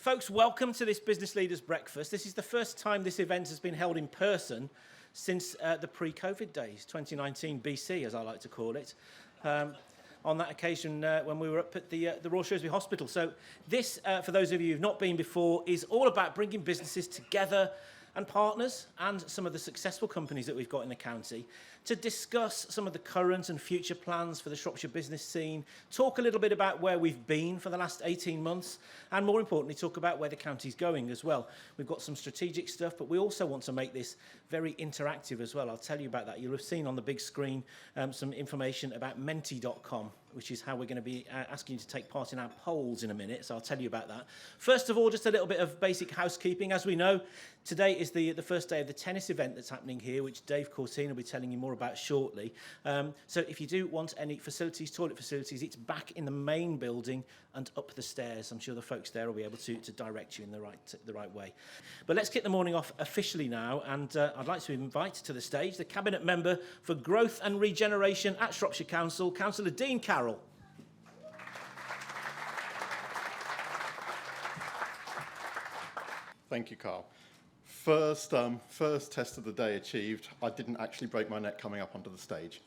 Folks, welcome to this Business Leaders Breakfast. This is the first time this event has been held in person since the pre-COVID days, 2019 BC, as I like to call it, on that occasion when we were up at the Royal Shrewsbury Hospital. So this, for those of you who've not been before, is all about bringing businesses together and partners and some of the successful companies that we've got in the county to discuss some of the current and future plans for the Shropshire business scene, talk a little bit about where we've been for the last 18 months, and more importantly, talk about where the county's going as well. We've got some strategic stuff, but we also want to make this very interactive as well. I'll tell you about that. You'll have seen on the big screen some information about menti.com, which is how we're going to be asking you to take part in our polls in a minute, so I'll tell you about that. First of all, just a little bit of basic housekeeping. As we know, today is the first day of the tennis event that's happening here, which Dave Courtine will be telling you more about shortly. So if you do want any facilities, toilet facilities, it's back in the main building and up the stairs. I'm sure the folks there will be able to direct you in the right way. But let's kick the morning off officially now, and I'd like to invite to the stage the Cabinet Member for Growth and Regeneration at Shropshire Council, Councillor Dean Carroll. Thank you, Carl. First test of the day achieved. I didn't actually break my neck coming up onto the stage.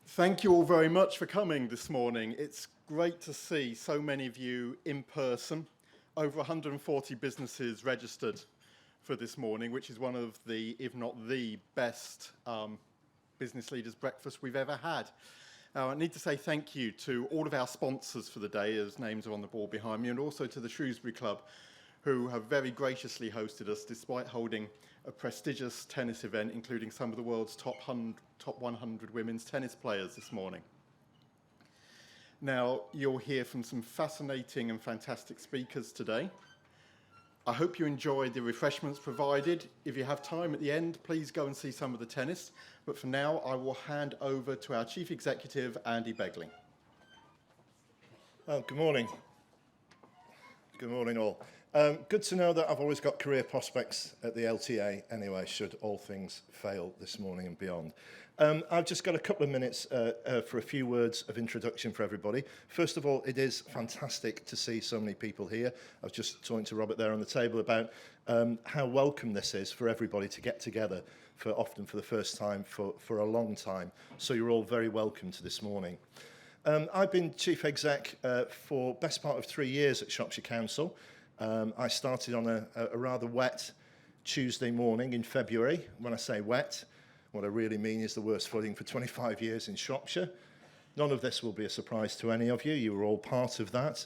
Thank you all very much for coming this morning. It's great to see so many of you in person. Over 140 businesses registered for this morning, which is one of the, if not the best business leaders breakfast we've ever had. I need to say thank you to all of our sponsors for the day, as names are on the board behind me, and also to the Shrewsbury Club, who have very graciously hosted us despite holding a prestigious tennis event, including some of the world's top 100 women's tennis players this morning. Now, you'll hear from some fascinating and fantastic speakers today. I hope you enjoyed the refreshments provided. If you have time at the end, please go and see some of the tennis. But for now, I will hand over to our Chief Executive, Andy Begling. Well, good morning. Good morning, all. Good to know that I've always got career prospects at the LTA anyway, should all things fail this morning and beyond. I've just got a couple of minutes for a few words of introduction for everybody. First of all, it is fantastic to see so many people here. I was just talking to Robert there on the table about how welcome this is for everybody to get together often for the first time for a long time. So you're all very welcome to this morning. I've been Chief Exec for best part of 3 years at Shropshire Council. I started on a rather wet Tuesday morning in February. When I say wet, what I really mean is the worst flooding for 25 years in Shropshire. None of this will be a surprise to any of you. You were all part of that.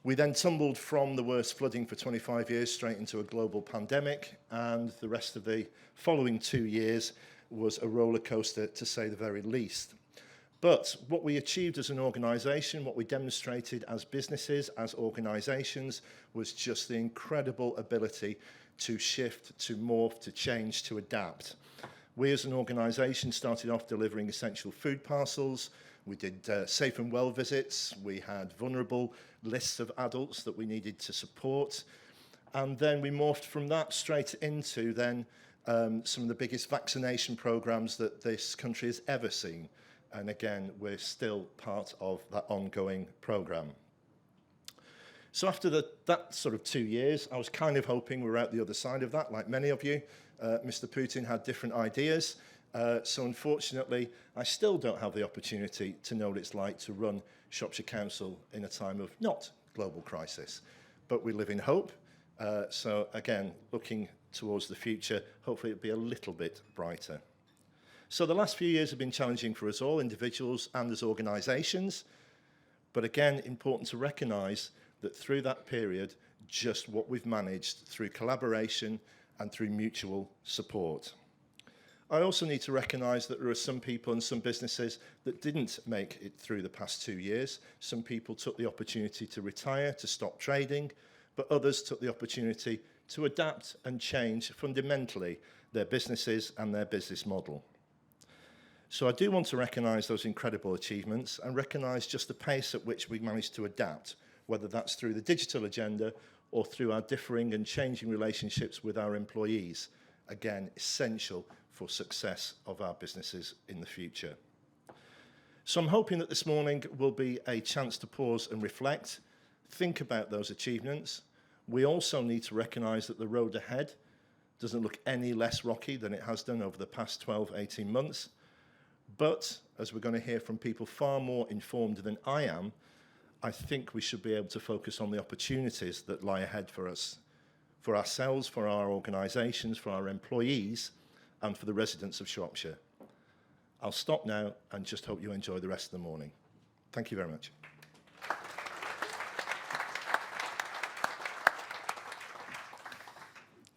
We then tumbled from the worst flooding for 25 years straight into a global pandemic, and the rest of the following 2 years was a roller coaster, to say the very least. But what we achieved as an organisation, what we demonstrated as businesses, as organisations, was just the incredible ability to shift, to morph, to change, to adapt. We as an organisation started off delivering essential food parcels. We did safe and well visits. We had vulnerable lists of adults that we needed to support. And then we morphed from that straight into then some of the biggest vaccination programmes that this country has ever seen. And again, we're still part of that ongoing programme. So after that sort of 2 years, I was kind of hoping we were out the other side of that, like many of you. Mr. Putin had different ideas. So unfortunately, I still don't have the opportunity to know what it's like to run Shropshire Council in a time of not global crisis. But we live in hope. So again, looking towards the future, hopefully it'll be a little bit brighter. So the last few years have been challenging for us all, individuals and as organisations. But again, important to recognise that through that period, just what we've managed through collaboration and through mutual support. I also need to recognise that there are some people and some businesses that didn't make it through the past 2 years. Some people took the opportunity to retire, to stop trading, but others took the opportunity to adapt and change fundamentally their businesses and their business model. So I do want to recognise those incredible achievements and recognise just the pace at which we managed to adapt, whether that's through the digital agenda or through our differing and changing relationships with our employees. Again, essential for success of our businesses in the future. So I'm hoping that this morning will be a chance to pause and reflect, think about those achievements, We also need to recognise that the road ahead doesn't look any less rocky than it has done over the past 12, 18 months. But, as we're going to hear from people far more informed than I am, I think we should be able to focus on the opportunities that lie ahead for us, for ourselves, for our organisations, for our employees, and for the residents of Shropshire. I'll stop now and just hope you enjoy the rest of the morning. Thank you very much.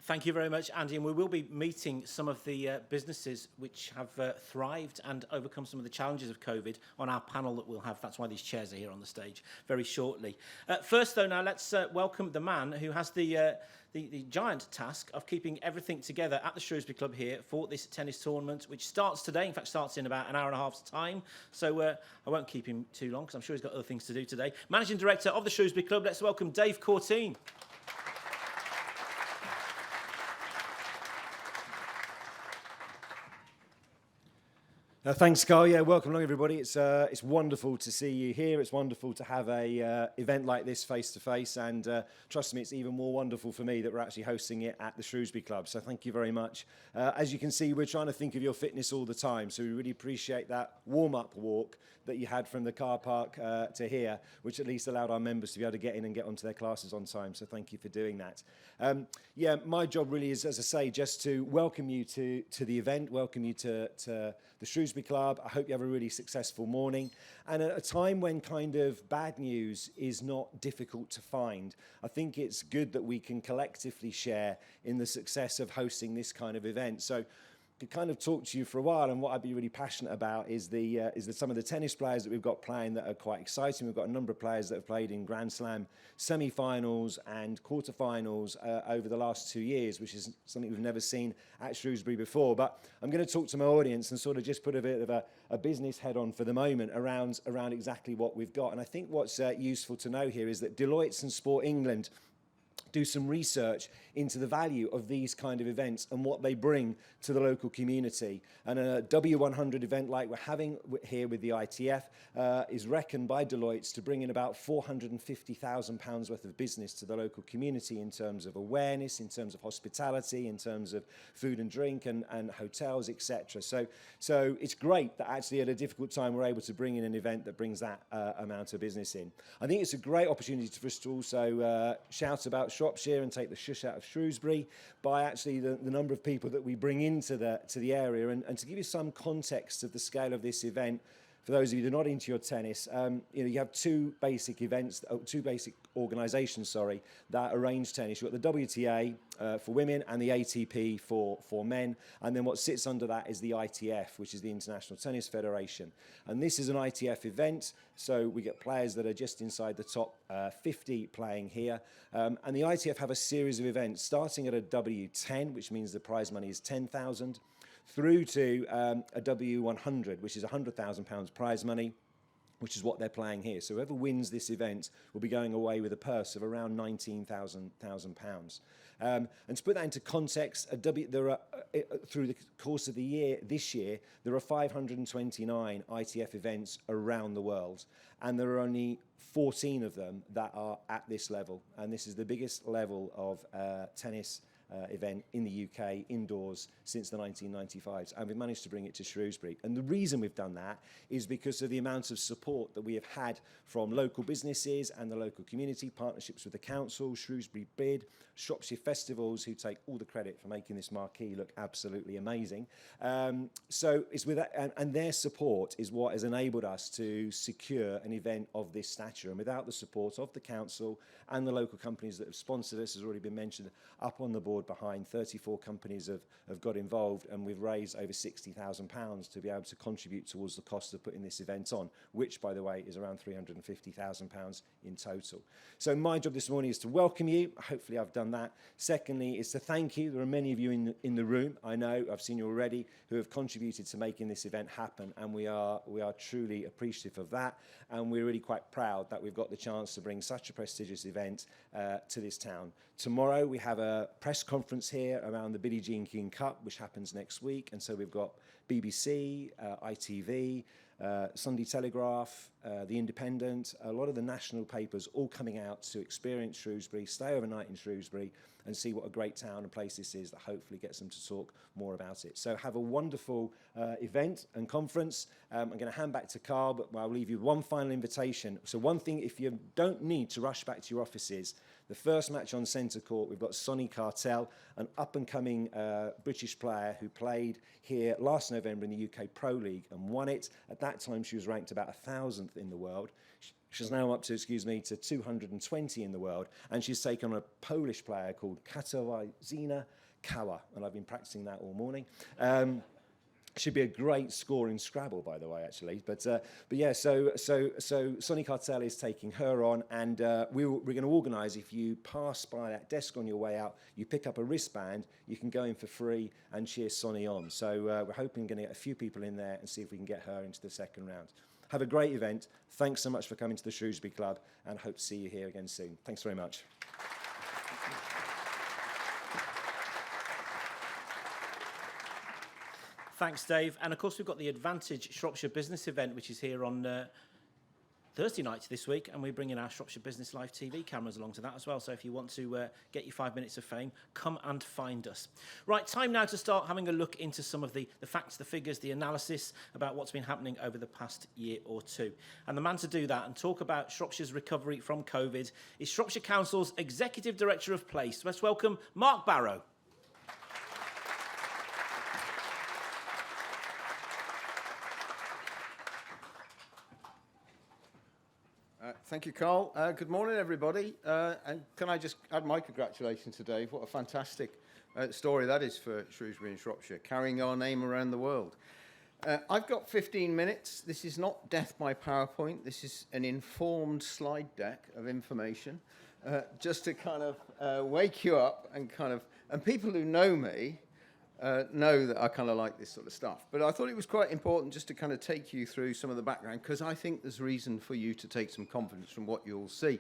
Thank you very much, Andy. And we will be meeting some of the businesses which have thrived and overcome some of the challenges of COVID on our panel that we'll have. That's why these chairs are here on the stage very shortly. First, though, now let's welcome the man who has the giant task of keeping everything together at the Shrewsbury Club here for this tennis tournament, which starts today. In fact, starts in about an hour and a half's time. So I won't keep him too long because I'm sure he's got other things to do today. Managing Director of the Shrewsbury Club, let's welcome Dave Courtine. Thanks, Carl. Yeah, welcome along, everybody. It's wonderful to see you here. It's wonderful to have a event like this face to face, and trust me, it's even more wonderful for me that we're actually hosting it at the Shrewsbury Club. So thank you very much. As you can see, we're trying to think of your fitness all the time, so we really appreciate that warm-up walk that you had from the car park to here, which at least allowed our members to be able to get in and get onto their classes on time. So thank you for doing that. Yeah, my job really is, as I say, just to welcome you to the event, welcome you to the Shrewsbury Club. I hope you have a really successful morning. And at a time when kind of bad news is not difficult to find, I think it's good that we can collectively share in the success of hosting this kind of event. So to kind of talk to you for a while, and what I'd be really passionate about is some of the tennis players that we've got playing that are quite exciting. We've got a number of players that have played in Grand Slam semi-finals and quarter-finals over the last 2 years, which is something we've never seen at Shrewsbury before. But I'm going to talk to my audience and sort of just put a bit of a business head on for the moment around exactly what we've got. And I think what's useful to know here is that Deloitte and Sport England do some research into the value of these kind of events and what they bring to the local community. And a W100 event like we're having here with the ITF is reckoned by Deloitte to bring in about £450,000 worth of business to the local community in terms of awareness, in terms of hospitality, in terms of food and drink and hotels, etc. So it's great that actually at a difficult time we're able to bring in an event that brings that amount of business in. I think it's a great opportunity for us to also shout about Shropshire and take the shush out of Shrewsbury by actually the number of people that we bring into the area, and to give you some context of the scale of this event. For those of you who are not into your tennis, you have two basic organisations, that arrange tennis. You've got the WTA for women and the ATP for men. And then what sits under that is the ITF, which is the International Tennis Federation. And this is an ITF event, so we get players that are just inside the top 50 playing here. And the ITF have a series of events, starting at a W10, which means the prize money is £10,000, through to a W100, which is £100,000 prize money, which is what they're playing here. So whoever wins this event will be going away with a purse of around £19,000. And to put that into context, through the course of the year, this year, there are 529 ITF events around the world, and there are only 14 of them that are at this level. And this is the biggest level of tennis event in the UK indoors since the 1995s, and we've managed to bring it to Shrewsbury. And the reason we've done that is because of the amount of support that we have had from local businesses and the local community, partnerships with the council, Shrewsbury Bid, Shropshire Festivals, who take all the credit for making this marquee look absolutely amazing. So it's with that, and their support is what has enabled us to secure an event of this stature. And without the support of the council and the local companies that have sponsored us, has already been mentioned up on the board behind, 34 companies have got involved, and we've raised over £60,000 to be able to contribute towards the cost of putting this event on, which, by the way, is around £350,000 in total. So my job this morning is to welcome you. Hopefully I've done that. Secondly, is to thank you. There are many of you in the room, I know, I've seen you already, who have contributed to making this event happen, and we are truly appreciative of that, and we're really quite proud that we've got the chance to bring such a prestigious event to this town. Tomorrow we have a press conference here around the Billie Jean King Cup, which happens next week, and so we've got BBC, ITV, Sunday Telegraph, The Independent, a lot of the national papers all coming out to experience Shrewsbury, stay overnight in Shrewsbury and see what a great town and place this is that hopefully gets them to talk more about it. So have a wonderful event and conference. I'm going to hand back to Carl, but I'll leave you one final invitation. So one thing, if you don't need to rush back to your offices, the first match on centre court, we've got Sonny Cartel, an up-and-coming British player who played here last November in the UK Pro League and won it. At that time, she was ranked about 1,000th in the world. She's now up to, to 220 in the world, and she's taken on a Polish player called Katarzyna Kała, and I've been practicing that all morning. Should be a great score in Scrabble, by the way, actually. But yeah, so Sonny Cartel is taking her on, and we're going to organise, if you pass by that desk on your way out, you pick up a wristband, you can go in for free and cheer Sonny on. So we're hoping we're going to get a few people in there and see if we can get her into the second round. Have a great event. Thanks so much for coming to the Shrewsbury Club, and hope to see you here again soon. Thanks very much. Thanks, Dave. And of course, we've got the Advantage Shropshire Business event, which is here on Thursday night this week, and we're bringing our Shropshire Business Live TV cameras along to that as well. So if you want to get your 5 minutes of fame, come and find us. Right, time now to start having a look into some of the facts, the figures, the analysis about what's been happening over the past year or two. And the man to do that and talk about Shropshire's recovery from COVID is Shropshire Council's Executive Director of Place. Let's welcome Mark Barrow. Thank you, Carl. Good morning, everybody. And can I just add my congratulations to Dave? What a fantastic story that is for Shrewsbury and Shropshire, carrying our name around the world. I've got 15 minutes. This is not death by PowerPoint. This is an informed slide deck of information, just to kind of wake you up and and people who know me know that I kind of like this sort of stuff. But I thought it was quite important just to kind of take you through some of the background, because I think there's reason for you to take some confidence from what you'll see.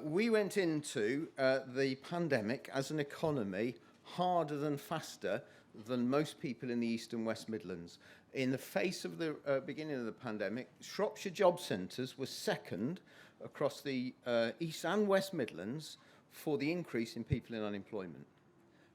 We went into the pandemic as an economy harder than faster than most people in the East and West Midlands. In the face of the beginning of the pandemic, Shropshire Job Centres were second across the East and West Midlands for the increase in people in unemployment.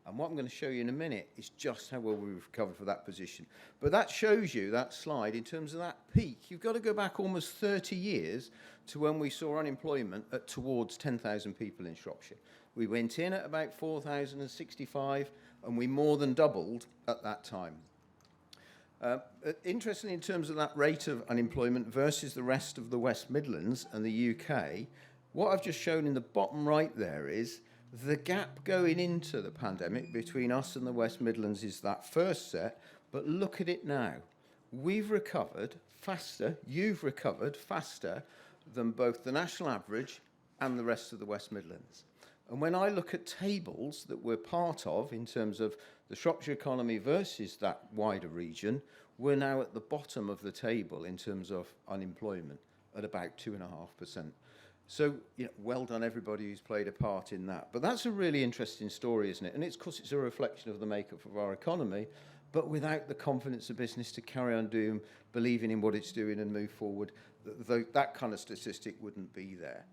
And what I'm going to show you in a minute is just how well we've recovered for that position. But that shows you, that slide, in terms of that peak, you've got to go back almost 30 years to when we saw unemployment at towards 10,000 people in Shropshire. We went in at about 4,065, and we more than doubled at that time. Interestingly, in terms of that rate of unemployment versus the rest of the West Midlands and the UK, what I've just shown in the bottom right there is the gap going into the pandemic between us and the West Midlands is that first set, but look at it now. We've recovered faster, you've recovered faster than both the national average and the rest of the West Midlands. And when I look at tables that we're part of in terms of the Shropshire economy versus that wider region, we're now at the bottom of the table in terms of unemployment at about 2.5%. So, well done everybody who's played a part in that. But that's a really interesting story, isn't it? And it's, of course, it's a reflection of the makeup of our economy, but without the confidence of business to carry on doing, believing in what it's doing and move forward, that kind of statistic wouldn't be there.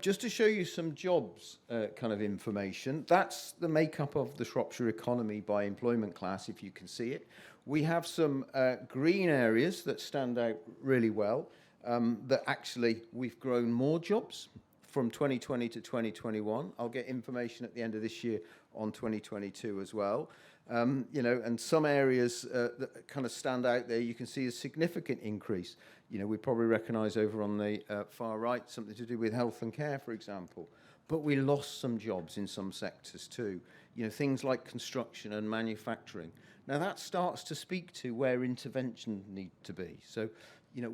Just to show you some jobs kind of information, that's the makeup of the Shropshire economy by employment class, if you can see it. We have some green areas that stand out really well. That actually we've grown more jobs from 2020 to 2021. I'll get information at the end of this year on 2022 as well. And some areas that kind of stand out there, you can see a significant increase. We probably recognise over on the far right something to do with health and care, for example. But we lost some jobs in some sectors too. Things like construction and manufacturing. Now that starts to speak to where intervention needs to be. So,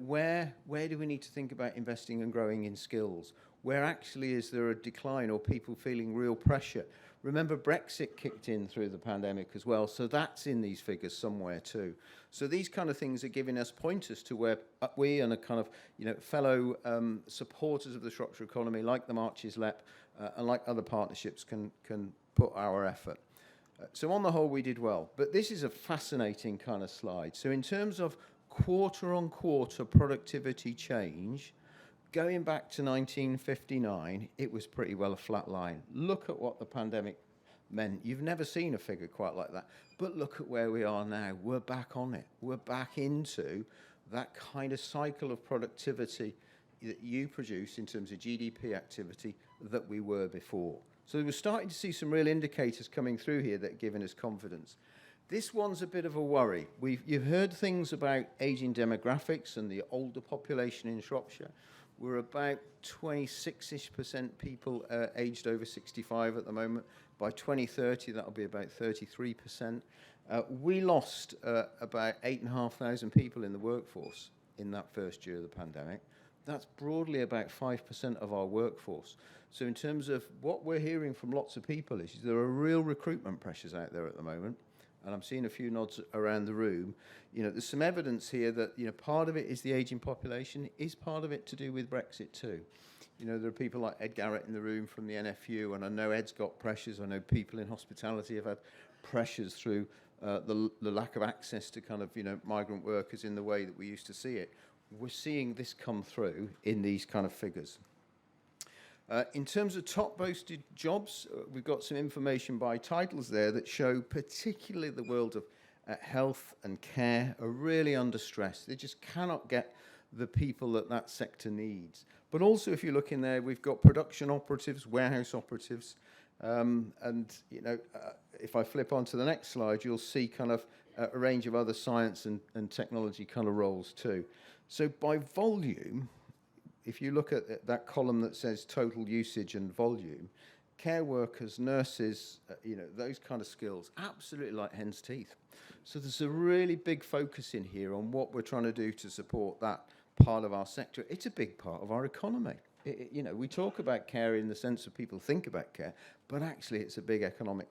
where do we need to think about investing and growing in skills? Where actually is there a decline or people feeling real pressure? Remember, Brexit kicked in through the pandemic as well, so that's in these figures somewhere too. So these kind of things are giving us pointers to where we and a kind of fellow supporters of the Shropshire economy, like the Marches LEP and like other partnerships, can put our effort. So on the whole, we did well. But this is a fascinating kind of slide. So in terms of quarter-on-quarter productivity change, going back to 1959, it was pretty well a flat line. Look at what the pandemic meant. You've never seen a figure quite like that. But look at where we are now. We're back on it. We're back into that kind of cycle of productivity that you produce in terms of GDP activity that we were before. So we're starting to see some real indicators coming through here that are giving us confidence. This one's a bit of a worry. You've heard things about ageing demographics and the older population in Shropshire. We're about 26-ish% people aged over 65 at the moment. By 2030, that'll be about 33%. We lost about 8,500 people in the workforce in that first year of the pandemic. That's broadly about 5% of our workforce. So in terms of what we're hearing from lots of people is there are real recruitment pressures out there at the moment. And I'm seeing a few nods around the room. You know, there's some evidence here that, you know, part of it is the ageing population. Is part of it to do with Brexit too? You know, there are people like Ed Garrett in the room from the NFU, and I know Ed's got pressures. I know people in hospitality have had pressures through the lack of access to kind of, you know, migrant workers in the way that we used to see it. We're seeing this come through in these kind of figures. In terms of top posted jobs, we've got some information by titles there that show particularly the world of health and care are really under stress. They just cannot get the people that that sector needs. But also, if you look in there, we've got production operatives, warehouse operatives, and you know, if I flip on to the next slide, you'll see kind of a range of other science and technology kind of roles too. So by volume, if you look at that column that says total usage and volume, care workers, nurses, you know, those kind of skills, absolutely like hen's teeth. So there's a really big focus in here on what we're trying to do to support that part of our sector. It's a big part of our economy. You know, we talk about care in the sense of people think about care, but actually it's a big economic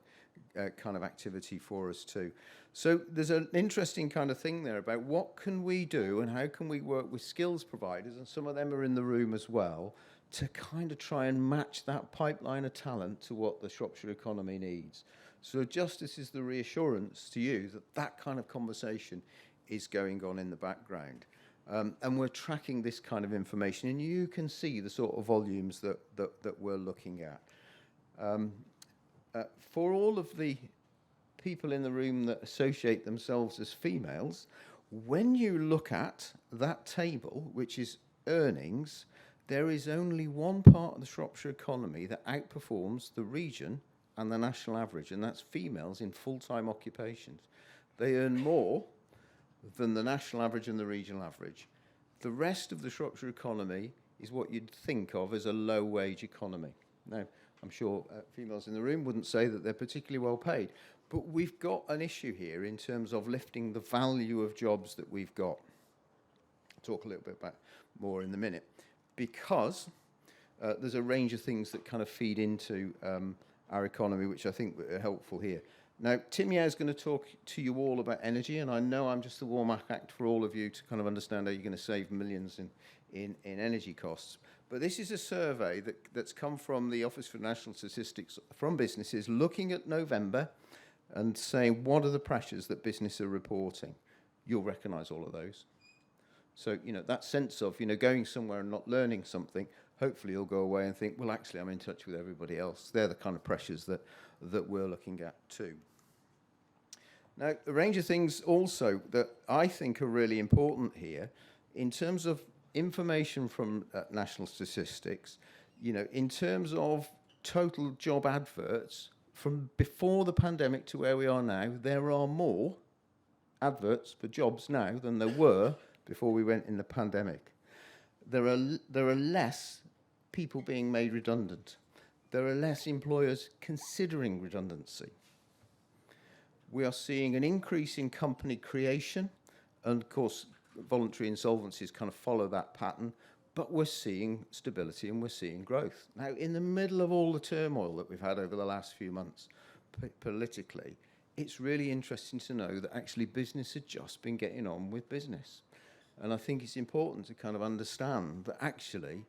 kind of activity for us too. So there's an interesting kind of thing there about what can we do and how can we work with skills providers, and some of them are in the room as well, to kind of try and match that pipeline of talent to what the Shropshire economy needs. So just this is the reassurance to you that that kind of conversation is going on in the background. And we're tracking this kind of information, and you can see the sort of volumes that we're looking at. For all of the people in the room that associate themselves as females, when you look at that table, which is earnings, there is only one part of the Shropshire economy that outperforms the region and the national average, and that's females in full-time occupations. They earn more than the national average and the regional average. The rest of the Shropshire economy is what you'd think of as a low-wage economy. Now, I'm sure females in the room wouldn't say that they're particularly well paid, but we've got an issue here in terms of lifting the value of jobs that we've got. I'll talk a little bit about more in a minute, because there's a range of things that kind of feed into our economy, which I think are helpful here. Now, Tim Yao is going to talk to you all about energy, and I know I'm just the warm-up act for all of you to kind of understand how you're going to save millions in energy costs. But this is a survey that's come from the Office for National Statistics from businesses looking at November and saying, what are the pressures that business are reporting? You'll recognise all of those. So, you know, that sense of, you know, going somewhere and not learning something, hopefully you'll go away and think, well, actually, I'm in touch with everybody else. They're the kind of pressures that we're looking at too. Now, a range of things also that I think are really important here in terms of information from National Statistics, you know, in terms of total job adverts from before the pandemic to where we are now, there are more adverts for jobs now than there were before we went in the pandemic. There are less people being made redundant. There are less employers considering redundancy. We are seeing an increase in company creation, and of course, voluntary insolvencies kind of follow that pattern, but we're seeing stability and we're seeing growth. Now, in the middle of all the turmoil that we've had over the last few months politically, it's really interesting to know that actually business has just been getting on with business. And I think it's important to kind of understand that actually,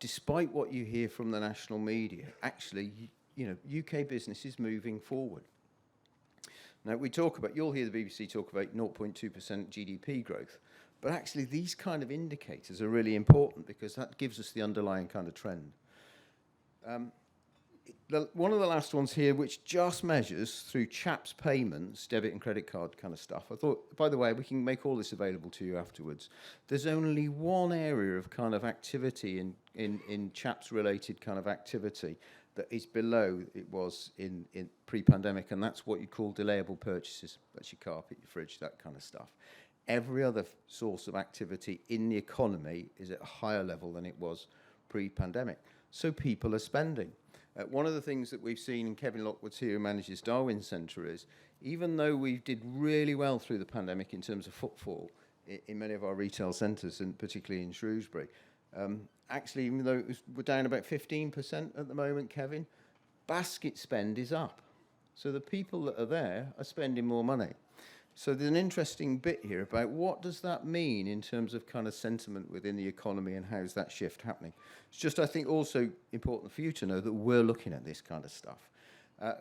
despite what you hear from the national media, actually, you know, UK business is moving forward. Now, you'll hear the BBC talk about 0.2% GDP growth, but actually these kind of indicators are really important because that gives us the underlying kind of trend. One of the last ones here, which just measures through CHAPS payments, debit and credit card kind of stuff. I thought, by the way, we can make all this available to you afterwards. There's only one area of kind of activity in CHAPS-related kind of activity that is below it was in pre-pandemic, and that's what you call delayable purchases. That's your carpet, your fridge, that kind of stuff. Every other source of activity in the economy is at a higher level than it was pre-pandemic. So people are spending. One of the things that we've seen, and Kevin Lockwood's here, who manages Darwin Centre, is even though we did really well through the pandemic in terms of footfall in many of our retail centres, and particularly in Shrewsbury, actually, even though we're down about 15% at the moment, Kevin, basket spend is up. So the people that are there are spending more money. So there's an interesting bit here about what does that mean in terms of kind of sentiment within the economy and how's that shift happening. It's just, I think, also important for you to know that we're looking at this kind of stuff.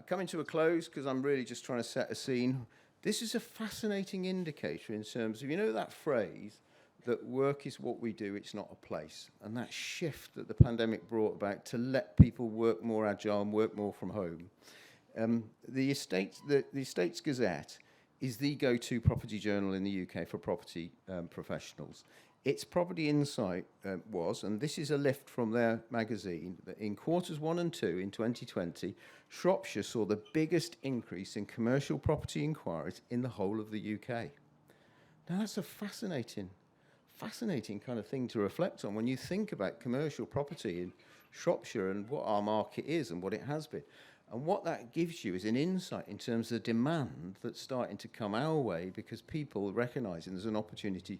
Coming to a close, because I'm really just trying to set a scene, this is a fascinating indicator in terms of, you know that phrase, that work is what we do, it's not a place. And that shift that the pandemic brought about to let people work more agile and work more from home. The Estates Gazette is the go-to property journal in the UK for property professionals. Its Property Insight was, and this is a lift from their magazine, that in quarters 1 and 2 in 2020, Shropshire saw the biggest increase in commercial property inquiries in the whole of the UK. Now that's a fascinating kind of thing to reflect on when you think about commercial property in Shropshire and what our market is and what it has been. And what that gives you is an insight in terms of the demand that's starting to come our way because people are recognising there's an opportunity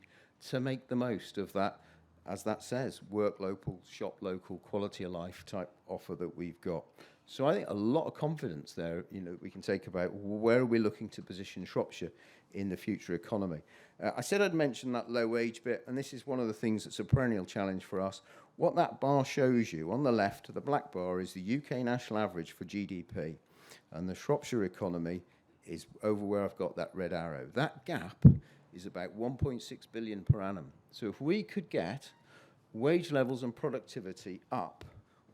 to make the most of that, as that says, work local, shop local, quality of life type offer that we've got. So I think a lot of confidence there, we can take about where we're looking to position Shropshire in the future economy. I said I'd mention that low wage bit, and this is one of the things that's a perennial challenge for us. What that bar shows you, on the left, the black bar, is the UK national average for GDP, and the Shropshire economy is over where I've got that red arrow. That gap is about 1.6 billion per annum. So if we could get wage levels and productivity up,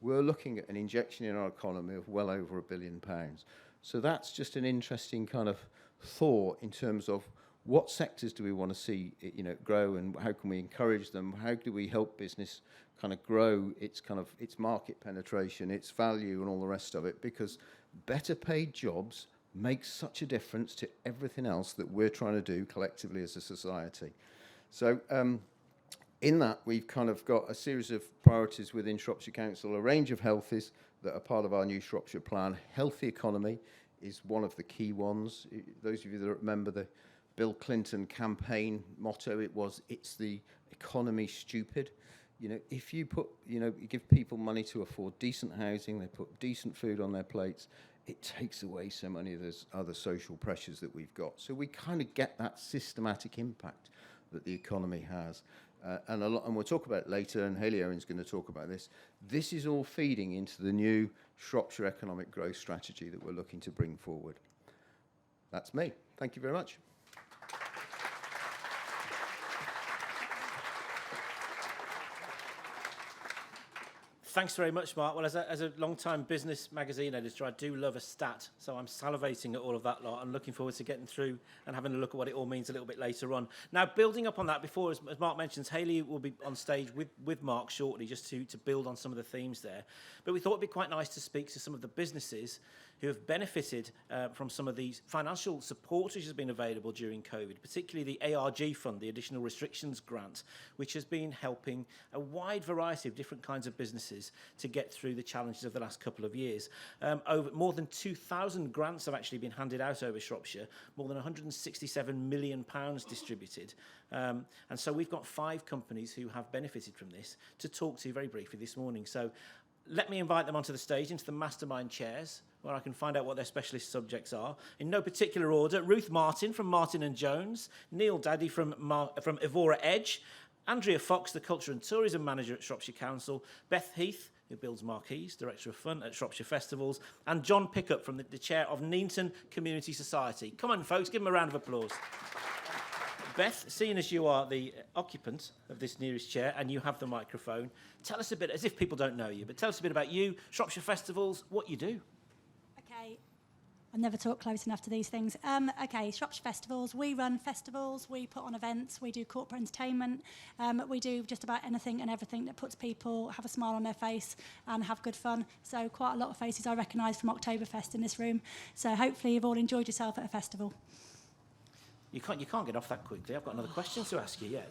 we're looking at an injection in our economy of well over £1 billion. So that's just an interesting kind of thought in terms of what sectors do we want to see grow, and how can we encourage them? How do we help business kind of grow its market penetration, its value, and all the rest of it? Because better paid jobs make such a difference to everything else that we're trying to do collectively as a society. So in that, we've kind of got a series of priorities within Shropshire Council, a range of healthies that are part of our new Shropshire plan. Healthy economy is one of the key ones. Those of you that remember the Bill Clinton campaign motto, it's the economy stupid. If you you give people money to afford decent housing, they put decent food on their plates, it takes away so many of those other social pressures that we've got. So we kind of get that systematic impact that the economy has. And we'll talk about it later, and Hayley Owen's going to talk about this. This is all feeding into the new Shropshire economic growth strategy that we're looking to bring forward. That's me. Thank you very much. Thanks very much, Mark. Well, as a long-time business magazine editor, I do love a stat, so I'm salivating at all of that lot and looking forward to getting through and having a look at what it all means a little bit later on. Now, building up on that, before, as Mark mentions, Hayley will be on stage with Mark shortly just to build on some of the themes there. But we thought it'd be quite nice to speak to some of the businesses who have benefited from some of these financial support which has been available during COVID, particularly the ARG fund, the Additional Restrictions Grant, which has been helping a wide variety of different kinds of businesses to get through the challenges of the last couple of years. Over more than 2,000 grants have actually been handed out over Shropshire, more than £167 million distributed. And so we've got 5 companies who have benefited from this to talk to very briefly this morning. So let me invite them onto the stage, into the mastermind chairs, where I can find out what their specialist subjects are. In no particular order: Ruth Martin from Martin & Jones, Neil Daddy from Evora Edge, Andrea Fox, the Culture and Tourism Manager at Shropshire Council, Beth Heath, who builds marquees, Director of Fun at Shropshire Festivals, and John Pickup from the chair of Neanton Community Society. Come on, folks, give them a round of applause. Beth, seeing as you are the occupant of this nearest chair and you have the microphone, tell us a bit, as if people don't know you, but tell us a bit about you, Shropshire Festivals, what you do. Okay, I never talk close enough to these things. Okay, Shropshire Festivals, we run festivals, we put on events, we do corporate entertainment, we do just about anything and everything that puts people, have a smile on their face and have good fun. So quite a lot of faces I recognise from Oktoberfest in this room. So hopefully you've all enjoyed yourself at a festival. You can't get off that quickly. I've got another question to ask you, yeah.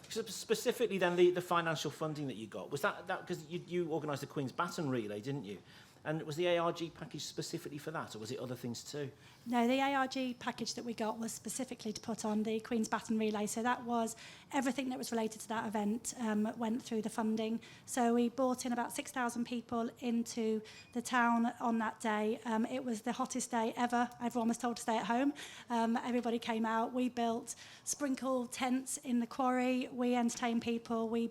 Specifically then, the financial funding that you got, was that because you organised the Queen's Baton Relay, didn't you? And was the ARG package specifically for that, or was it other things too? No, the ARG package that we got was specifically to put on the Queen's Baton Relay. So that was everything that was related to that event went through the funding. So we brought in about 6,000 people into the town on that day. It was the hottest day ever. Everyone was told to stay at home. Everybody came out. We built sprinkle tents in the quarry. We entertained people. We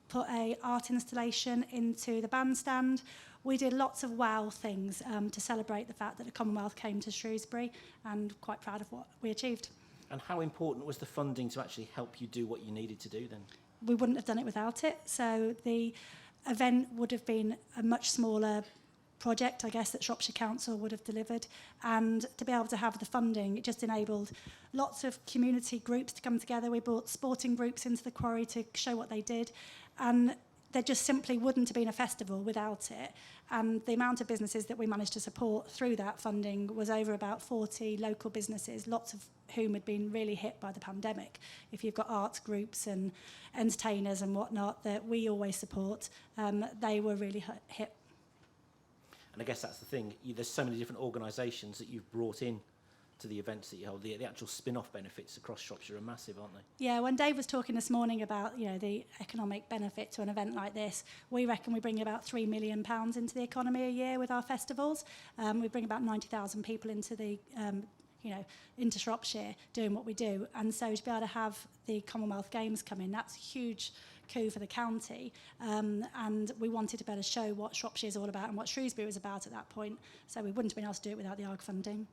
put a art installation into the bandstand. We did lots of wow things to celebrate the fact that the Commonwealth came to Shrewsbury, and quite proud of what we achieved. And how important was the funding to actually help you do what you needed to do then? We wouldn't have done it without it. So the event would have been a much smaller project, I guess, that Shropshire Council would have delivered. And to be able to have the funding, it just enabled lots of community groups to come together. We brought sporting groups into the quarry to show what they did. And there just simply wouldn't have been a festival without it. And the amount of businesses that we managed to support through that funding was over about 40 local businesses, lots of whom had been really hit by the pandemic. If you've got arts groups and entertainers and whatnot that we always support, they were really hit. And I guess that's the thing, there's so many different organisations that you've brought in to the events that you hold. The actual spin-off benefits across Shropshire are massive, aren't they? Yeah, when Dave was talking this morning about, the economic benefit to an event like this, we reckon we bring about £3 million into the economy a year with our festivals. We bring about 90,000 people into the into Shropshire doing what we do. And so to be able to have the Commonwealth Games come in, that's a huge coup for the county. And we wanted to better show what Shropshire is all about and what Shrewsbury was about at that point. So we wouldn't have been able to do it without the ARG funding.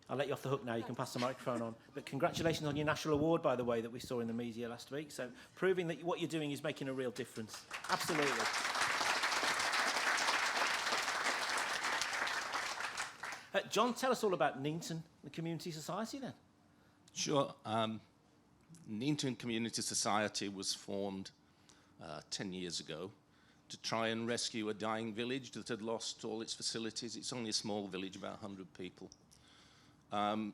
I'll let you off the hook now. You can pass the microphone on. But congratulations on your national award, by the way, that we saw in the media last week. So proving that what you're doing is making a real difference. Absolutely. John, tell us all about Neanton, the Community Society, then. Sure. Neanton Community Society was formed 10 years ago to try and rescue a dying village that had lost all its facilities. It's only a small village, about 100 people.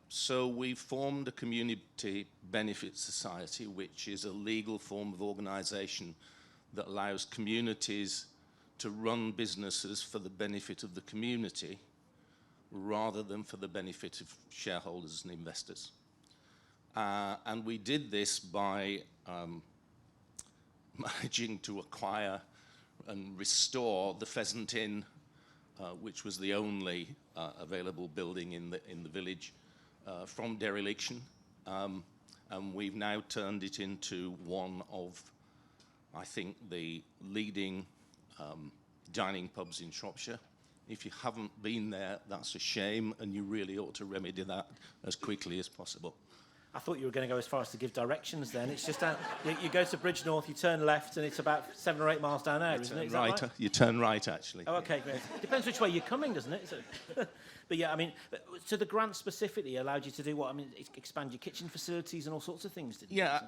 So we formed a community benefit society, which is a legal form of organisation that allows communities to run businesses for the benefit of the community rather than for the benefit of shareholders and investors. And we did this by managing to acquire and restore the Pheasant Inn, which was the only available building in the village, from dereliction. And we've now turned it into one of, I think, the leading dining pubs in Shropshire. If you haven't been there, that's a shame, and you really ought to remedy that as quickly as possible. I thought you were going to go as far as to give directions then. It's just you go to Bridge North, you turn left, and it's about 7 or 8 miles down there, isn't it? Is that right? You turn right, actually. Oh, okay, great. Depends which way you're coming, doesn't it? So, but yeah, I mean, so the grant specifically allowed you to do what? I mean, expand your kitchen facilities and all sorts of things, didn't it? Yeah.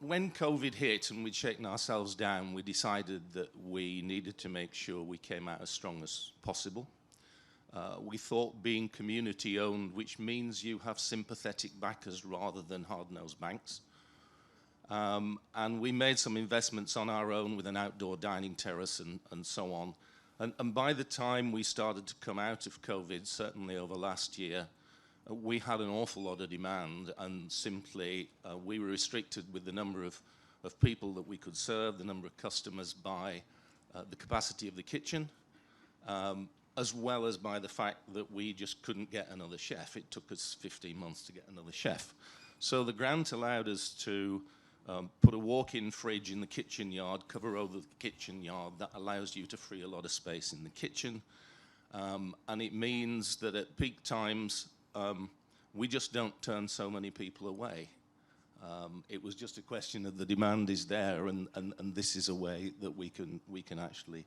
When COVID hit and we'd shaken ourselves down, we decided that we needed to make sure we came out as strong as possible. We thought being community-owned, which means you have sympathetic backers rather than hard-nosed banks. And we made some investments on our own with an outdoor dining terrace and so on. And by the time we started to come out of COVID, certainly over last year, we had an awful lot of demand, and simply we were restricted with the number of people that we could serve, the number of customers, by the capacity of the kitchen, as well as by the fact that we just couldn't get another chef. It took us 15 months to get another chef. So the grant allowed us to put a walk-in fridge in the kitchen yard, cover over the kitchen yard. That allows you to free a lot of space in the kitchen. And it means that at peak times, we just don't turn so many people away. It was just a question of the demand is there, and this is a way that we can actually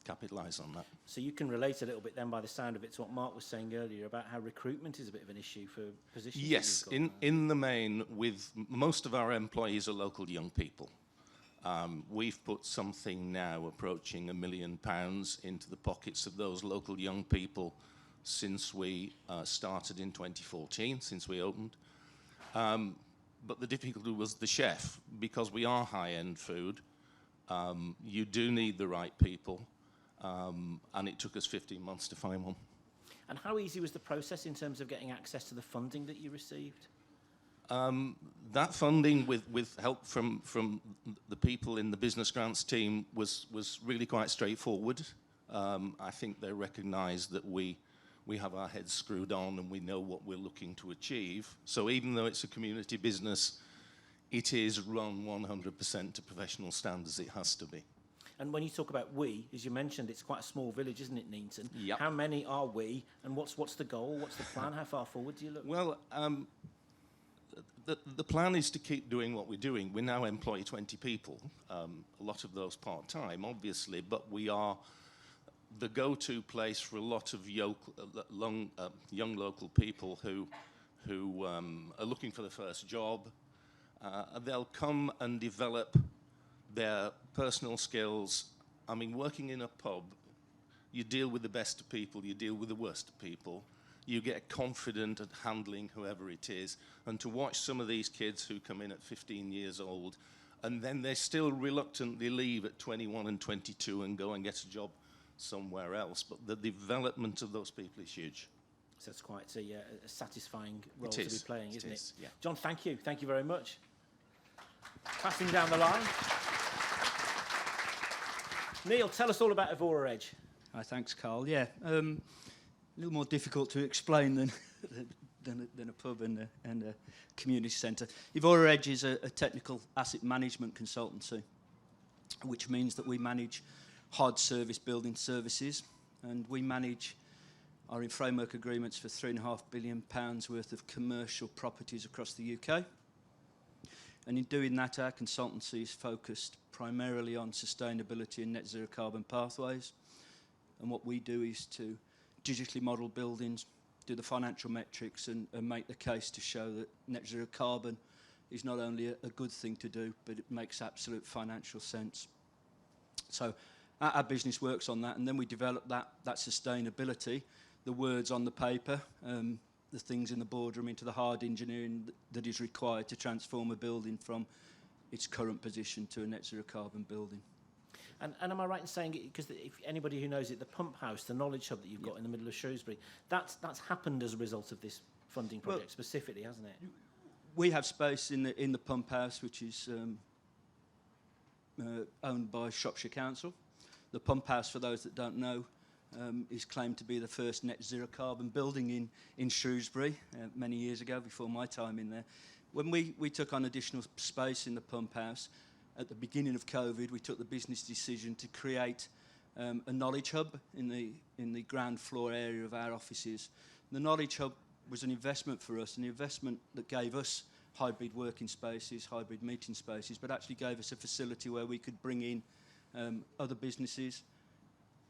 capitalise on that. So you can relate a little bit then by the sound of it to what Mark was saying earlier about how recruitment is a bit of an issue for positions. Yes, in the main, with most of our employees are local young people. We've put something now approaching £1 million into the pockets of those local young people since we started in 2014, since we opened. But the difficulty was the chef. Because we are high-end food, you do need the right people, and it took us 15 months to find one. And how easy was the process in terms of getting access to the funding that you received? That funding, with help from the people in the business grants team, was really quite straightforward. I think they recognised that we have our heads screwed on and we know what we're looking to achieve. So even though it's a community business, it is run 100% to professional standards. It has to be. And when you talk about we, as you mentioned, it's quite a small village, isn't it, Neanton? Yep. How many are we, and what's the goal? What's the plan? How far forward do you look? Well, the plan is to keep doing what we're doing. We now employ 20 people, a lot of those part-time, obviously, but we are the go-to place for a lot of young local people who are looking for their first job. They'll come and develop their personal skills. I mean, working in a pub, you deal with the best of people, you deal with the worst of people. You get confident at handling whoever it is. And to watch some of these kids who come in at 15 years old, and then they still reluctantly leave at 21 and 22 and go and get a job somewhere else. But the development of those people is huge. So it's quite a satisfying role It to be is. playing, isn't It it? is, yeah. John, thank you. Thank you very much. Passing down the line. Neil, tell us all about Evora Edge. Hi, thanks, Carl. Yeah, a little more difficult to explain than a pub and a community centre. Evora Edge is a technical asset management consultancy, which means that we manage hard service building services, and we are in framework agreements for £3.5 billion worth of commercial properties across the UK. And in doing that, our consultancy is focused primarily on sustainability and net zero carbon pathways. And what we do is to digitally model buildings, do the financial metrics, and make the case to show that net zero carbon is not only a good thing to do, but it makes absolute financial sense. So our business works on that, and then we develop that sustainability, the words on the paper, the things in the boardroom, into the hard engineering that is required to transform a building from its current position to a net zero carbon building. And am I right in saying, because if anybody who knows it, the pump house, the knowledge hub that you've got in the middle of Shrewsbury, that's happened as a result of this funding project specifically, hasn't it? We have space in the pump house, which is owned by Shropshire Council. The pump house, for those that don't know, is claimed to be the first net zero carbon building in Shrewsbury many years ago, before my time in there. When we took on additional space in the pump house, at the beginning of COVID, we took the business decision to create a knowledge hub in the ground floor area of our offices. The knowledge hub was an investment for us, an investment that gave us hybrid working spaces, hybrid meeting spaces, but actually gave us a facility where we could bring in other businesses,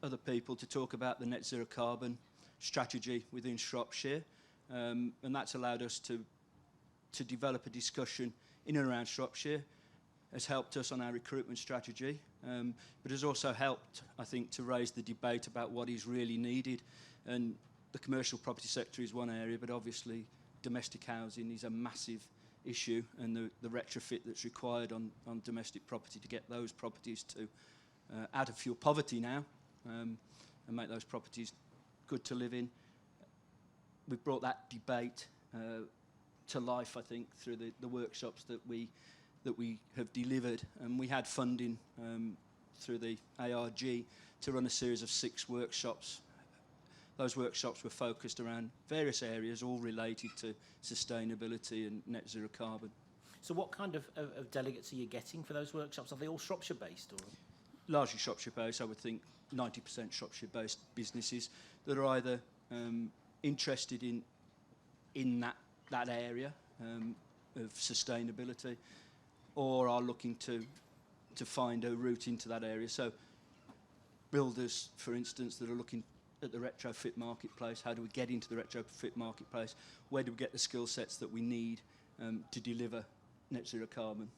other people to talk about the net zero carbon strategy within Shropshire, and that's allowed us to develop a discussion in and around Shropshire. Has helped us on our recruitment strategy, but has also helped, I think, to raise the debate about what is really needed. And the commercial property sector is one area, but obviously domestic housing is a massive issue, and the retrofit that's required on domestic property to get those properties to out of fuel poverty now, and make those properties good to live in. We've brought that debate to life, I think, through the workshops that we have delivered, and we had funding through the ARG to run a series of 6 workshops. Those workshops were focused around various areas, all related to sustainability and net zero carbon. So what kind of delegates are you getting for those workshops? Are they all Shropshire based? Or? Largely Shropshire based, I would think 90% Shropshire based businesses that are either interested in that area of sustainability, or are looking to find a route into that area. So builders, for instance, that are looking at the retrofit marketplace. How do we get into the retrofit marketplace? Where do we get the skill sets that we need to deliver net zero carbon?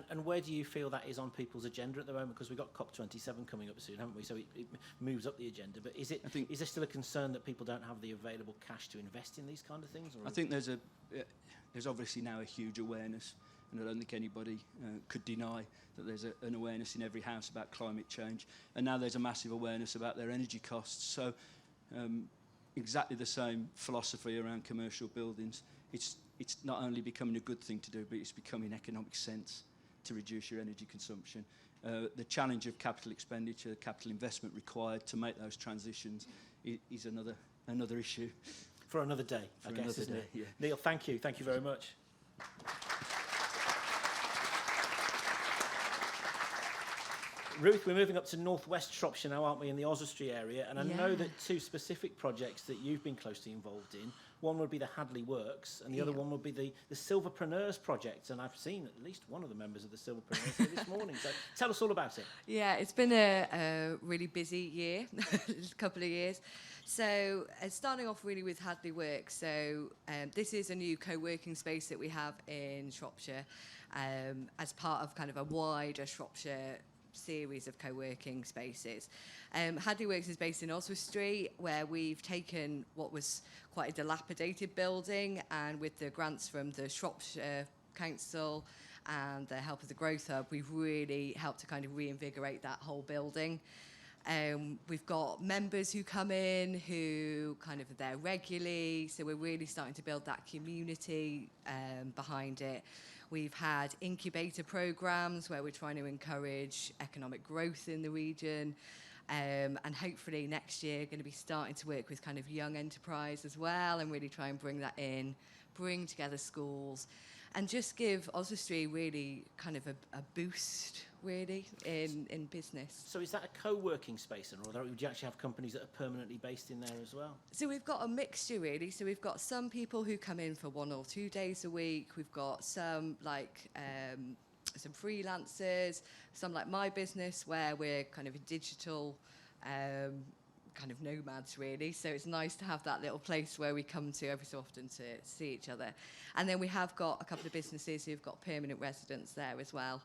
And where do you feel that is on people's agenda at the moment? Because we've got COP27 coming up soon, haven't we? So it moves up the agenda. But is there still a concern that people don't have the available cash to invest in these kind of things? Or I think there's obviously now a huge awareness, and I don't think anybody could deny that there's an awareness in every house about climate change. And now there's a massive awareness about their energy costs. So exactly the same philosophy around commercial buildings. It's not only becoming a good thing to do, but it's becoming economic sense to reduce your energy consumption. The challenge of capital expenditure, capital investment required to make those transitions is another issue. For another day, I guess, isn't it? Yeah. Neil, thank you. Thank you very much. Ruth, we're moving up to northwest Shropshire now, aren't we, in the Oswestry area? And I know that two specific projects that you've been closely involved in, one would be the Hadley Works, and the other one would be the Silverpreneurs project. And I've seen at least one of the members of the Silverpreneurs here this morning. So tell us all about it. Yeah, it's been a really busy year, a couple of years. So starting off really with Hadley Works. So this is a new co-working space that we have in Shropshire as part of kind of a wider Shropshire series of co-working spaces. Hadley Works is based in Oswestry, where we've taken what was quite a dilapidated building, and with the grants from the Shropshire Council and the help of the Growth Hub, we've really helped to kind of reinvigorate that whole building. We've got members who come in who kind of are there regularly, so we're really starting to build that community behind it. We've had incubator programs where we're trying to encourage economic growth in the region, and hopefully next year going to be starting to work with kind of young enterprise as well, and really try and bring that in, bring together schools, and just give Oswestry really kind of a boost really in business. So is that a co-working space, or would you actually have companies that are permanently based in there as well? So we've got a mixture really. So we've got some people who come in for 1 or 2 days a week. We've got some like some freelancers, some like my business where we're kind of a digital kind of nomads really, so it's nice to have that little place where we come to every so often to see each other. And then we have got a couple of businesses who've got permanent residents there as well,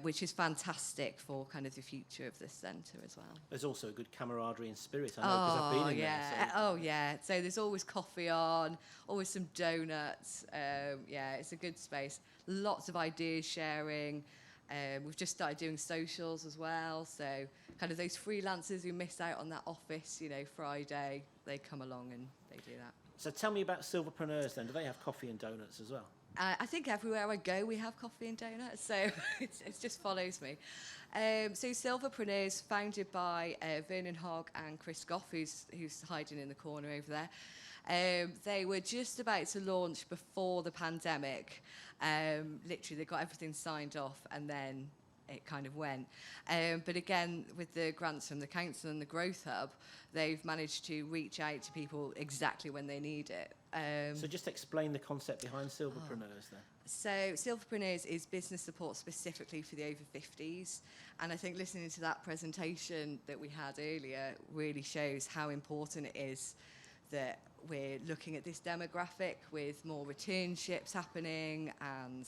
which is fantastic for kind of the future of this centre as well. There's also a good camaraderie and spirit, I know, because I've been in there. So. Oh yeah, so there's always coffee on, always some donuts. Yeah, it's a good space. Lots of ideas sharing. We've just started doing socials as well, so kind of those freelancers who miss out on that office, you know, Friday, they come along and they do that. So tell me about Silverpreneurs then. Do they have coffee and donuts as well? I think everywhere I go we have coffee and donuts, so it just follows me. So Silverpreneurs, founded by Vernon Hogg and Chris Goff, who's hiding in the corner over there. They were just about to launch before the pandemic. Literally, they got everything signed off and then it kind of went. But again, with the grants from the council and the Growth Hub, they've managed to reach out to people exactly when they need it. So just explain the concept behind Silverpreneurs then. So Silverpreneurs is business support specifically for the over 50s. And I think listening to that presentation that we had earlier really shows how important it is that we're looking at this demographic with more returnships happening and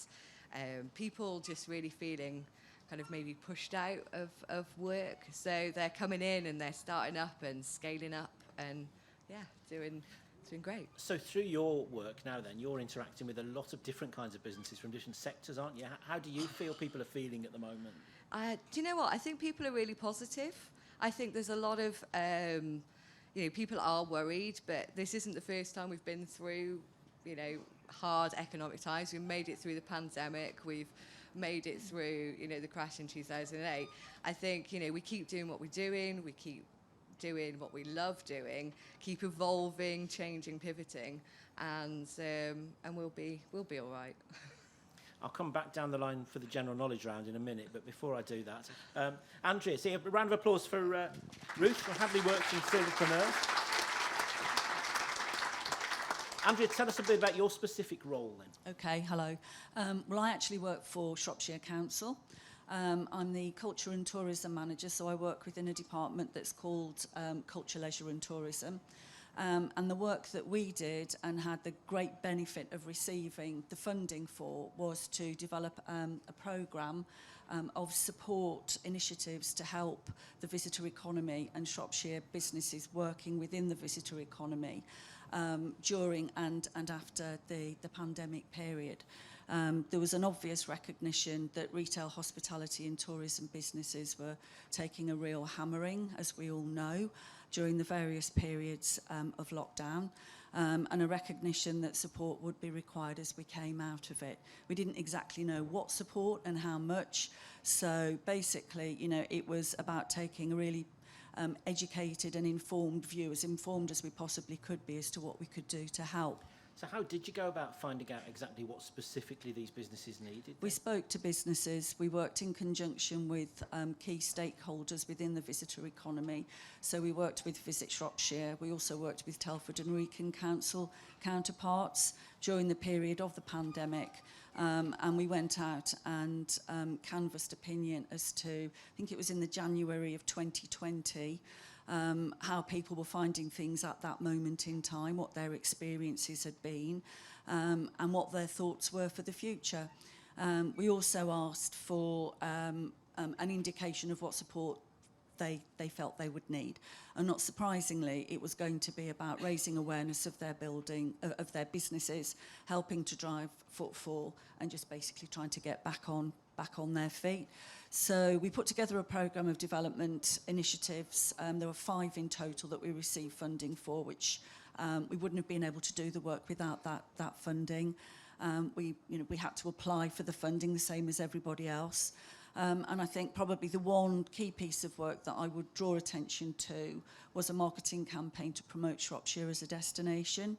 people just really feeling kind of maybe pushed out of work. So they're coming in and they're starting up and scaling up and doing great. So through your work now then, you're interacting with a lot of different kinds of businesses from different sectors, aren't you? How do you feel people are feeling at the moment? Do you know what? I think people are really positive. I think there's a lot of people are worried, but this isn't the first time we've been through, hard economic times. We've made it through the pandemic. We've made it through, the crash in 2008. I think, we keep doing what we're doing. We keep doing what we love doing. Keep evolving, changing, pivoting, and we'll be all right. I'll come back down the line for the general knowledge round in a minute, but before I do that, Andrea, see a round of applause for Ruth from Hadley Works and Silverpreneurs. Andrea, tell us a bit about your specific role then. Okay, hello. Well, I actually work for Shropshire Council. I'm the Culture and Tourism Manager, so I work within a department that's called Culture, Leisure and Tourism. And the work that we did and had the great benefit of receiving the funding for was to develop a programme of support initiatives to help the visitor economy and Shropshire businesses working within the visitor economy during and after the pandemic period. There was an obvious recognition that retail, hospitality and tourism businesses were taking a real hammering, as we all know, during the various periods of lockdown, and a recognition that support would be required as we came out of it. We didn't exactly know what support and how much, so basically, you know, it was about taking a really educated and informed view, as informed as we possibly could be, as to what we could do to help. So how did you go about finding out exactly what specifically these businesses needed? We spoke to businesses. We worked in conjunction with key stakeholders within the visitor economy. So we worked with Visit Shropshire. We also worked with Telford and Wrekin Council counterparts during the period of the pandemic. And we went out and canvassed opinion as to, I think it was in the January of 2020, how people were finding things at that moment in time, what their experiences had been, and what their thoughts were for the future. We also asked for an indication of what support they felt they would need. And not surprisingly, it was going to be about raising awareness of their of their businesses, helping to drive footfall, and just basically trying to get back on their feet. So we put together a programme of development initiatives. There were 5 in total that we received funding for, which we wouldn't have been able to do the work without that funding. We had to apply for the funding the same as everybody else. And I think probably the one key piece of work that I would draw attention to was a marketing campaign to promote Shropshire as a destination.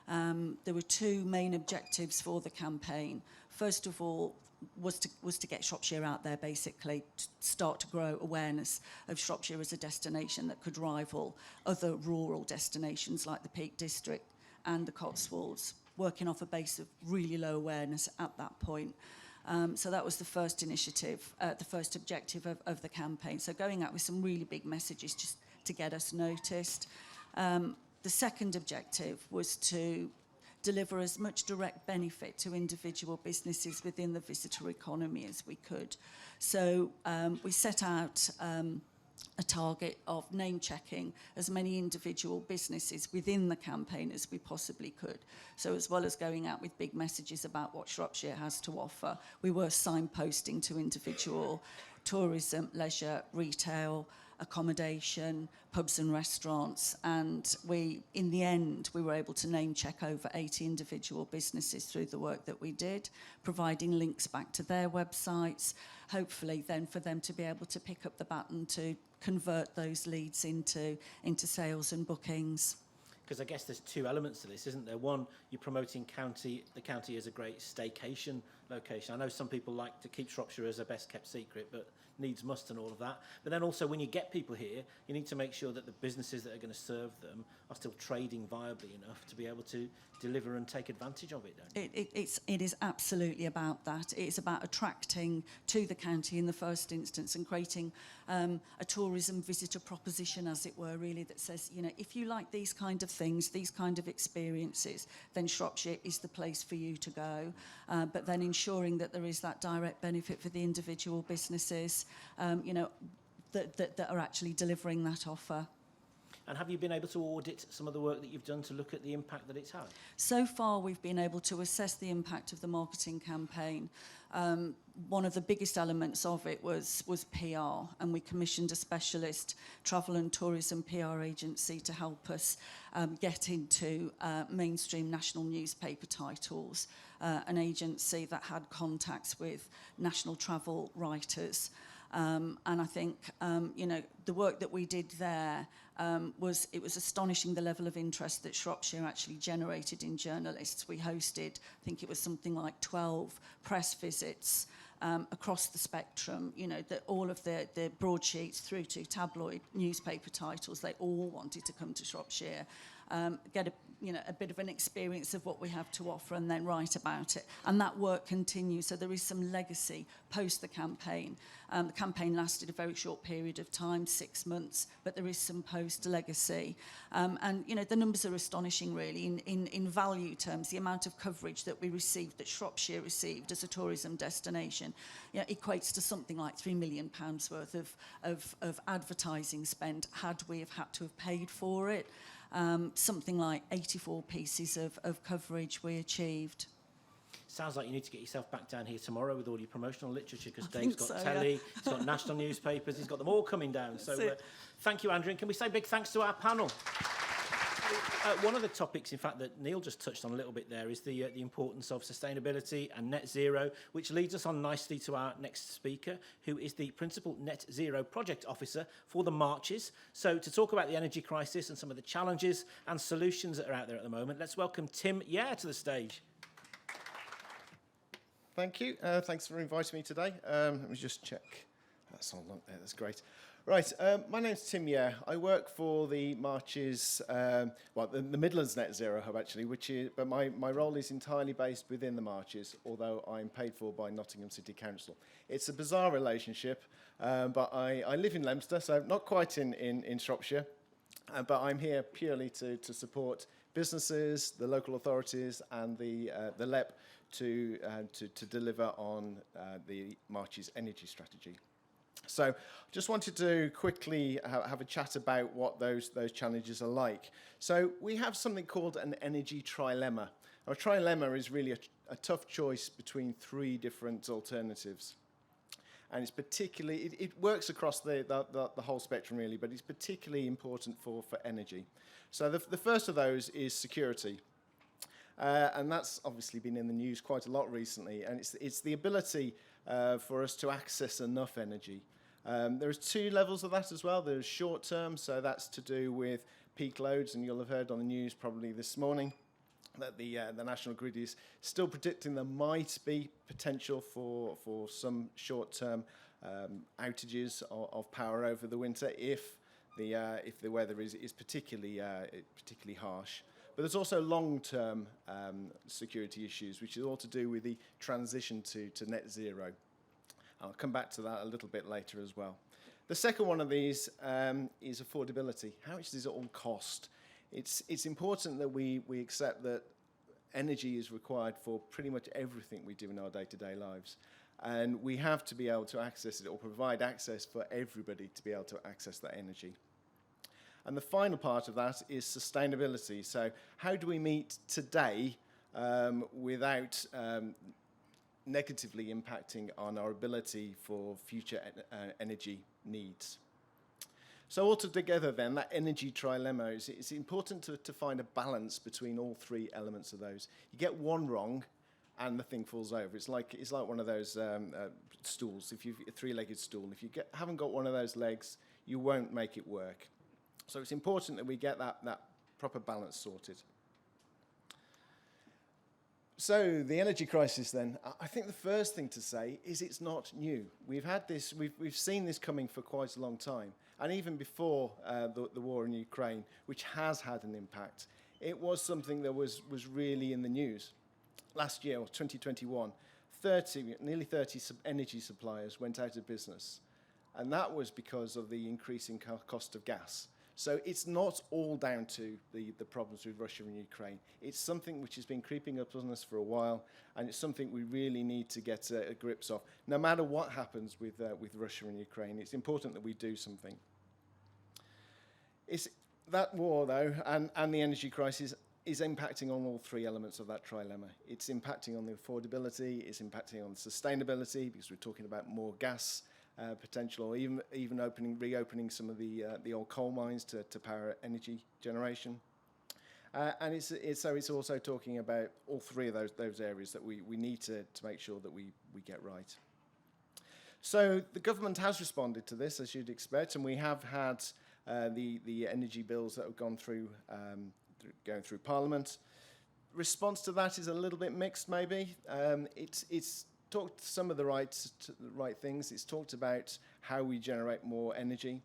There were 2 main objectives for the campaign. First of all, was to get Shropshire out there, basically, to start to grow awareness of Shropshire as a destination that could rival other rural destinations like the Peak District and the Cotswolds, working off a base of really low awareness at that point. So that was the first initiative, the first objective of the campaign. So going out with some really big messages just to get us noticed. The second objective was to deliver as much direct benefit to individual businesses within the visitor economy as we could. So we set out a target of name-checking as many individual businesses within the campaign as we possibly could. So as well as going out with big messages about what Shropshire has to offer, we were signposting to individual tourism, leisure, retail, accommodation, pubs and restaurants, and in the end we were able to name check over 80 individual businesses through the work that we did, providing links back to their websites, hopefully then for them to be able to pick up the baton to convert those leads into sales and bookings. Because I guess there's 2 elements to this, isn't there? One, you're promoting the county as a great staycation location. I know some people like to keep Shropshire as a best kept secret, but needs must and all of that. But then also when you get people here, you need to make sure that the businesses that are going to serve them are still trading viably enough to be able to deliver and take advantage of it, don't you? It is absolutely about that. It's about attracting to the county in the first instance and creating a tourism visitor proposition, as it were, really, that says, you know, if you like these kind of things, these kind of experiences, then Shropshire is the place for you to go. But then ensuring that there is that direct benefit for the individual businesses, that are actually delivering that offer. And have you been able to audit some of the work that you've done to look at the impact that it's had? So far, we've been able to assess the impact of the marketing campaign. One of the biggest elements of it was PR, and we commissioned a specialist travel and tourism PR agency to help us get into mainstream national newspaper titles, an agency that had contacts with national travel writers. And I think, you know, the work that we did there was astonishing, the level of interest that Shropshire actually generated in journalists. We hosted, I think it was something like 12 press visits across the spectrum, you know, that all of the broadsheets through to tabloid newspaper titles, they all wanted to come to Shropshire, get a bit of an experience of what we have to offer and then write about it. And that work continues. So there is some legacy post the campaign. The campaign lasted a very short period of time, 6 months, but there is some post legacy. And, you know, the numbers are astonishing, really, in value terms. The amount of coverage that we received, that Shropshire received as a tourism destination, you know, equates to something like £3 million worth of advertising spend had we have had to have paid for it. Something like 84 pieces of coverage we achieved. Sounds like you need to get yourself back down here tomorrow with all your promotional literature, because Dave's got telly, yeah. He's got national newspapers, he's got them all coming down. So thank you, Andrew. And can we say big thanks to our panel? One of the topics, in fact, that Neil just touched on a little bit there is the importance of sustainability and net zero, which leads us on nicely to our next speaker, who is the Principal Net Zero Project Officer for the Marches. So to talk about the energy crisis and some of the challenges and solutions that are out there at the moment, let's welcome Tim Yare to the stage. Thank you. Thanks for inviting me today. Let me just check. That's all up there. That's great. Right. My name's Tim Yare. I work for the Marches, the Midlands Net Zero Hub, actually, but my role is entirely based within the Marches, although I'm paid for by Nottingham City Council. It's a bizarre relationship, but I live in Leominster, so not quite in Shropshire, but I'm here purely to support businesses, the local authorities, and the LEP to deliver on the Marches energy strategy. So just wanted to quickly have a chat about what those challenges are like. So we have something called an energy trilemma. A trilemma is really a tough choice between 3 different alternatives. And it's particularly, it works across the whole spectrum really, but it's particularly important for energy. So the first of those is security. And that's obviously been in the news quite a lot recently. And it's the ability for us to access enough energy. There's 2 levels of that as well. There's short term, so that's to do with peak loads, and you'll have heard on the news probably this morning that the National Grid is still predicting there might be potential for some short term outages of power over the winter if the weather is particularly harsh. But there's also long-term security issues, which is all to do with the transition to net zero. I'll come back to that a little bit later as well. The second one of these is affordability. How much does it all cost? It's important that we accept that energy is required for pretty much everything we do in our day-to-day lives. And we have to be able to access it or provide access for everybody to be able to access that energy. And the final part of that is sustainability. So how do we meet today without negatively impacting on our ability for future energy needs? So altogether then, that energy trilemma, it's important to find a balance between all 3 elements of those. You get one wrong and the thing falls over. It's like one of those stools, a 3-legged stool. If you haven't got one of those legs, you won't make it work. So it's important that we get that proper balance sorted. So the energy crisis then, I think the first thing to say is it's not new. We've had this, we've seen this coming for quite a long time. And even before the war in Ukraine, which has had an impact, it was something that was really in the news. Last year, or 2021, nearly 30 energy suppliers went out of business. And that was because of the increasing cost of gas. So it's not all down to the problems with Russia and Ukraine. It's something which has been creeping up on us for a while, and it's something we really need to get a grips of. No matter what happens with Russia and Ukraine, it's important that we do something. It's that war, though, and the energy crisis is impacting on all 3 elements of that trilemma. It's impacting on the affordability, it's impacting on the sustainability, because we're talking about more gas potential, or even reopening some of the old coal mines to power energy generation. And it's also talking about all 3 of those areas that we need to make sure that we get right. So the government has responded to this, as you'd expect, and we have had the energy bills that have gone through, going through Parliament. Response to that is a little bit mixed, maybe. It's talked some of the right things. It's talked about how we generate more energy,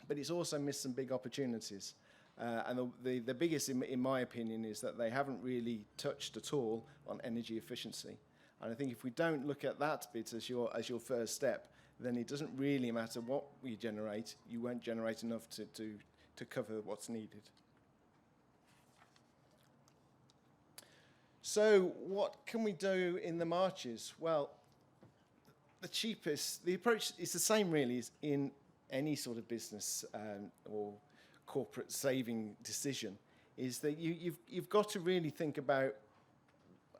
but it's also missed some big opportunities. And the biggest, in my opinion, is that they haven't really touched at all on energy efficiency. And I think if we don't look at that bit as your first step, then it doesn't really matter what we generate. You won't generate enough to cover what's needed. So what can we do in the marches? Well, the approach is the same really as in any sort of business or corporate saving decision, is that you've got to really think about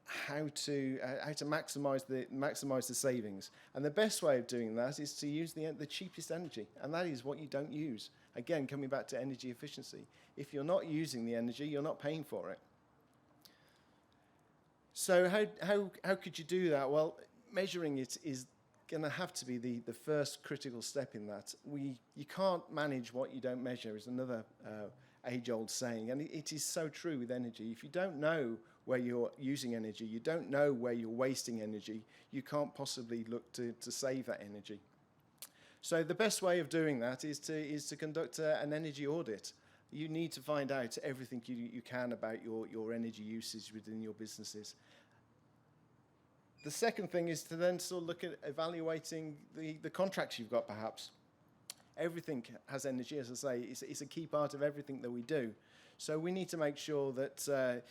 how to maximise the savings, and the best way of doing that is to use the cheapest energy, and that is what you don't use. Again, coming back to energy efficiency, if you're not using the energy, you're not paying for it. So how could you do that? Well, measuring it is going to have to be the first critical step in that. You can't manage what you don't measure is another age-old saying, and it is so true with energy. If you don't know where you're using energy, you don't know where you're wasting energy, you can't possibly look to save that energy. So the best way of doing that is to conduct an energy audit. You need to find out everything you can about your energy usage within your businesses. The second thing is to then sort of look at evaluating the contracts you've got, perhaps. Everything has energy, as I say, it's a key part of everything that we do. So we need to make sure that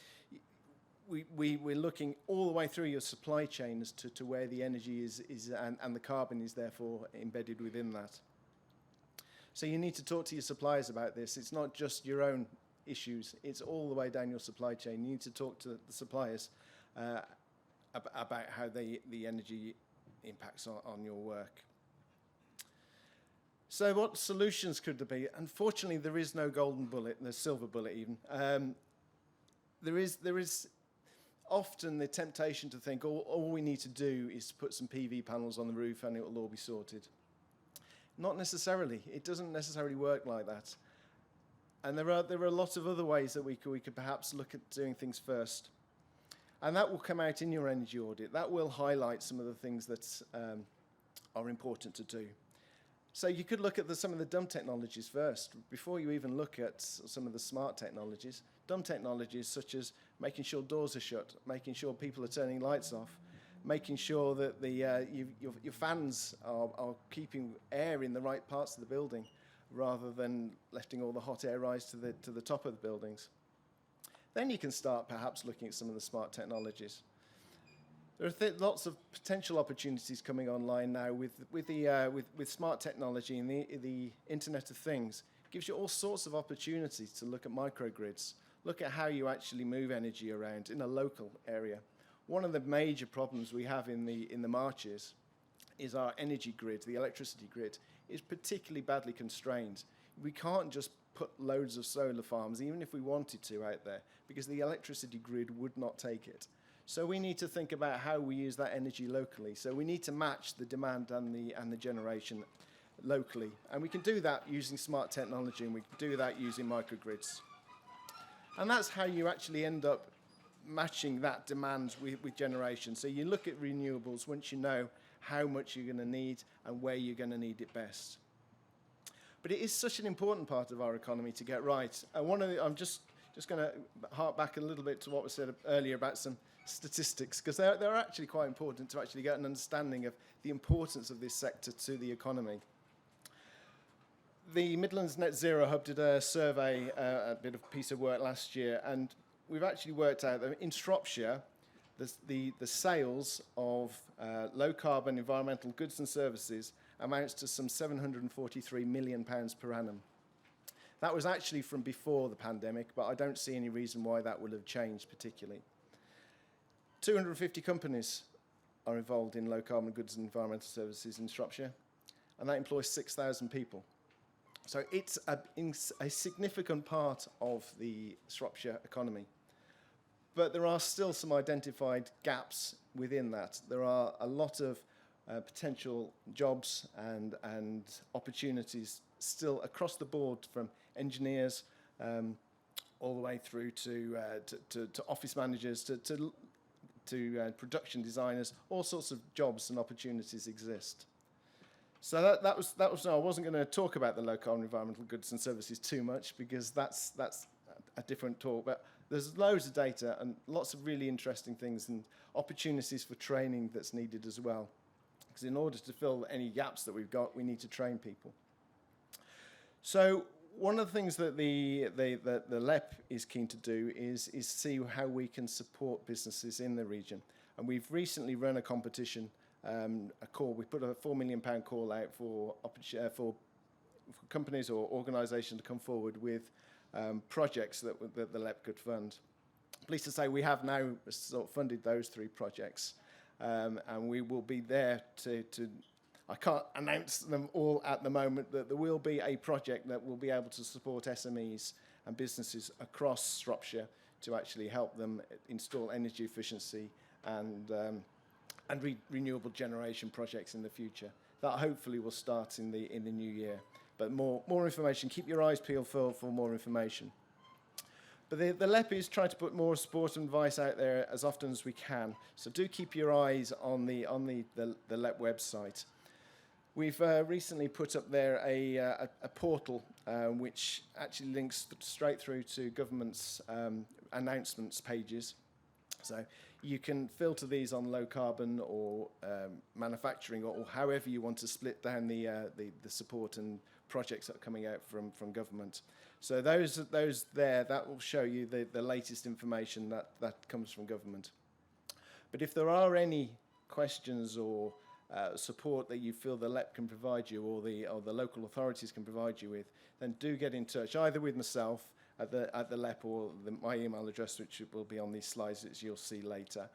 we're looking all the way through your supply chain as to where the energy is and the carbon is therefore embedded within that. So you need to talk to your suppliers about this. It's not just your own issues, it's all the way down your supply chain. You need to talk to the suppliers about how the energy impacts on your work. So what solutions could there be? Unfortunately, there is no golden bullet, no silver bullet even. There is often the temptation to think all we need to do is put some PV panels on the roof and it will all be sorted. Not necessarily. It doesn't necessarily work like that. And there are a lot of other ways that we could perhaps look at doing things first. And that will come out in your energy audit. That will highlight some of the things that are important to do. So you could look at some of the dumb technologies first, before you even look at some of the smart technologies. Dumb technologies such as making sure doors are shut, making sure people are turning lights off, making sure that your fans are keeping air in the right parts of the building, rather than letting all the hot air rise to the top of the buildings. Then you can start perhaps looking at some of the smart technologies. There are lots of potential opportunities coming online now with smart technology and the Internet of Things. It gives you all sorts of opportunities to look at microgrids, look at how you actually move energy around in a local area. One of the major problems we have in the marches is our energy grid, the electricity grid, is particularly badly constrained. We can't just put loads of solar farms, even if we wanted to, out there, because the electricity grid would not take it. So we need to think about how we use that energy locally. So we need to match the demand and the generation locally. And we can do that using smart technology, and we can do that using microgrids. And that's how you actually end up matching that demand with generation. So you look at renewables once you know how much you're going to need and where you're going to need it best. But it is such an important part of our economy to get right. I'm just going to hark back a little bit to what was said earlier about some statistics, because they're actually quite important to actually get an understanding of the importance of this sector to the economy. The Midlands Net Zero Hub did a survey, a piece of work last year, and we've actually worked out that in Shropshire, the sales of low-carbon environmental goods and services amounts to some £743 million per annum. That was actually from before the pandemic, but I don't see any reason why that would have changed particularly. 250 companies are involved in low-carbon goods and environmental services in Shropshire, and that employs 6,000 people. So it's a significant part of the Shropshire economy. But there are still some identified gaps within that. There are a lot of potential jobs and opportunities still across the board, from engineers all the way through to office managers, to production designers. All sorts of jobs and opportunities exist. So that was. I wasn't going to talk about the low carbon environmental goods and services too much, because that's a different talk. But there's loads of data and lots of really interesting things and opportunities for training that's needed as well. Because in order to fill any gaps that we've got, we need to train people. So one of the things that the LEP is keen to do is see how we can support businesses in the region. And we've recently run a competition, a call. We put a £4 million call out for companies or organisations to come forward with projects that the LEP could fund. Pleased to say we have now sort of funded those 3 projects, and we will be there to I can't announce them all at the moment, that there will be a project that will be able to support SMEs and businesses across Shropshire to actually help them install energy efficiency and renewable generation projects in the future. That hopefully will start in the new year. But more information. Keep your eyes peeled for more information. But the LEP is trying to put more support and advice out there as often as we can. So do keep your eyes on the LEP website. We've recently put up there a portal which actually links straight through to government's announcements pages. So you can filter these on low carbon or manufacturing, or however you want to split down the support and projects that are coming out from government. So those there, that will show you the latest information that comes from government. But if there are any questions or support that you feel the LEP can provide you, or the local authorities can provide you with, then do get in touch, either with myself at the LEP or my email address, which will be on these slides that you'll see later,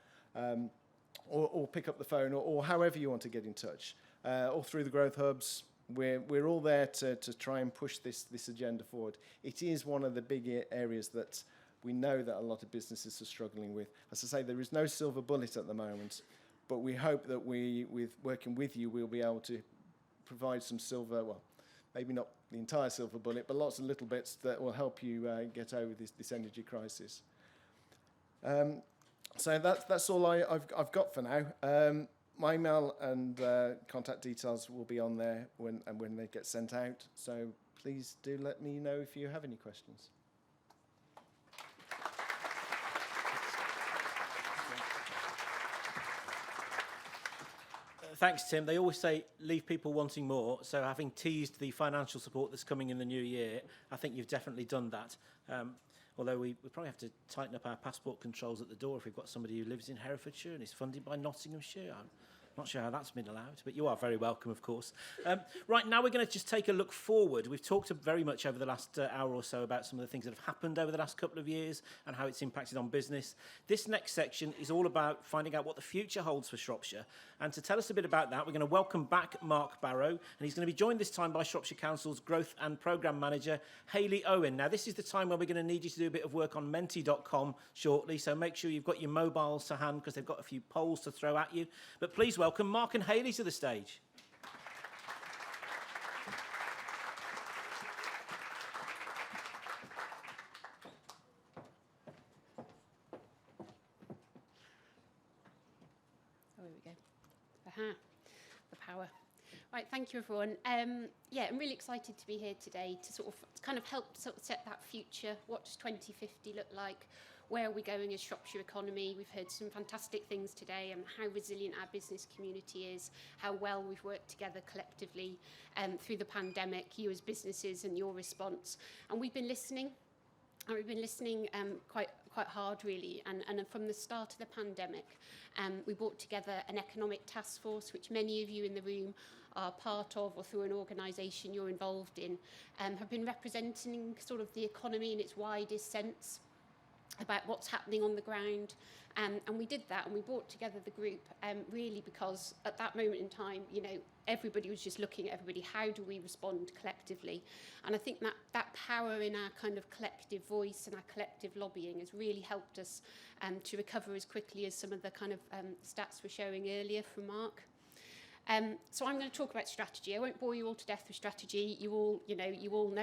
or pick up the phone, or however you want to get in touch, or through the growth hubs. We're all there to try and push this agenda forward. It is one of the big areas that we know that a lot of businesses are struggling with. As I say, there is no silver bullet at the moment, but we hope that with working with you, we'll be able to provide some silver, well, maybe not the entire silver bullet, but lots of little bits that will help you get over this energy crisis. So that's all I've got for now. My email and contact details will be on there when they get sent out. So please do let me know if you have any questions. Thanks, Tim. They always say leave people wanting more. So having teased the financial support that's coming in the new year, I think you've definitely done that. Although we probably have to tighten up our passport controls at the door if we've got somebody who lives in Herefordshire and is funded by Nottinghamshire. I'm not sure how that's been allowed, but you are very welcome, of course. Right, now we're going to just take a look forward. We've talked very much over the last hour or so about some of the things that have happened over the last couple of years and how it's impacted on business. This next section is all about finding out what the future holds for Shropshire. And to tell us a bit about that, we're going to welcome back Mark Barrow, and he's going to be joined this time by Shropshire Council's Growth and Programme Manager, Hayley Owen. Now, this is the time where we're going to need you to do a bit of work on menti.com shortly, so make sure you've got your mobiles to hand because they've got a few polls to throw at you. But please welcome Mark and Hayley to the stage. Oh, here we go. Aha, the power. Right, thank you, everyone. Yeah, I'm really excited to be here today to kind of help set that future. What does 2050 look like? Where are we going as Shropshire economy? We've heard some fantastic things today and how resilient our business community is, how well we've worked together collectively through the pandemic, you as businesses and your response. And we've been listening. And we've been listening quite hard, really. And from the start of the pandemic, we brought together an economic task force, which many of you in the room are part of, or through an organisation you're involved in, have been representing sort of the economy in its widest sense, about what's happening on the ground. And we did that, and we brought together the group really because at that moment in time, you know, everybody was just looking at everybody, how do we respond collectively? And I think that power in our kind of collective voice and our collective lobbying has really helped us to recover as quickly as some of the kind of stats were showing earlier from Mark. So I'm going to talk about strategy. I won't bore you all to death with strategy. You all know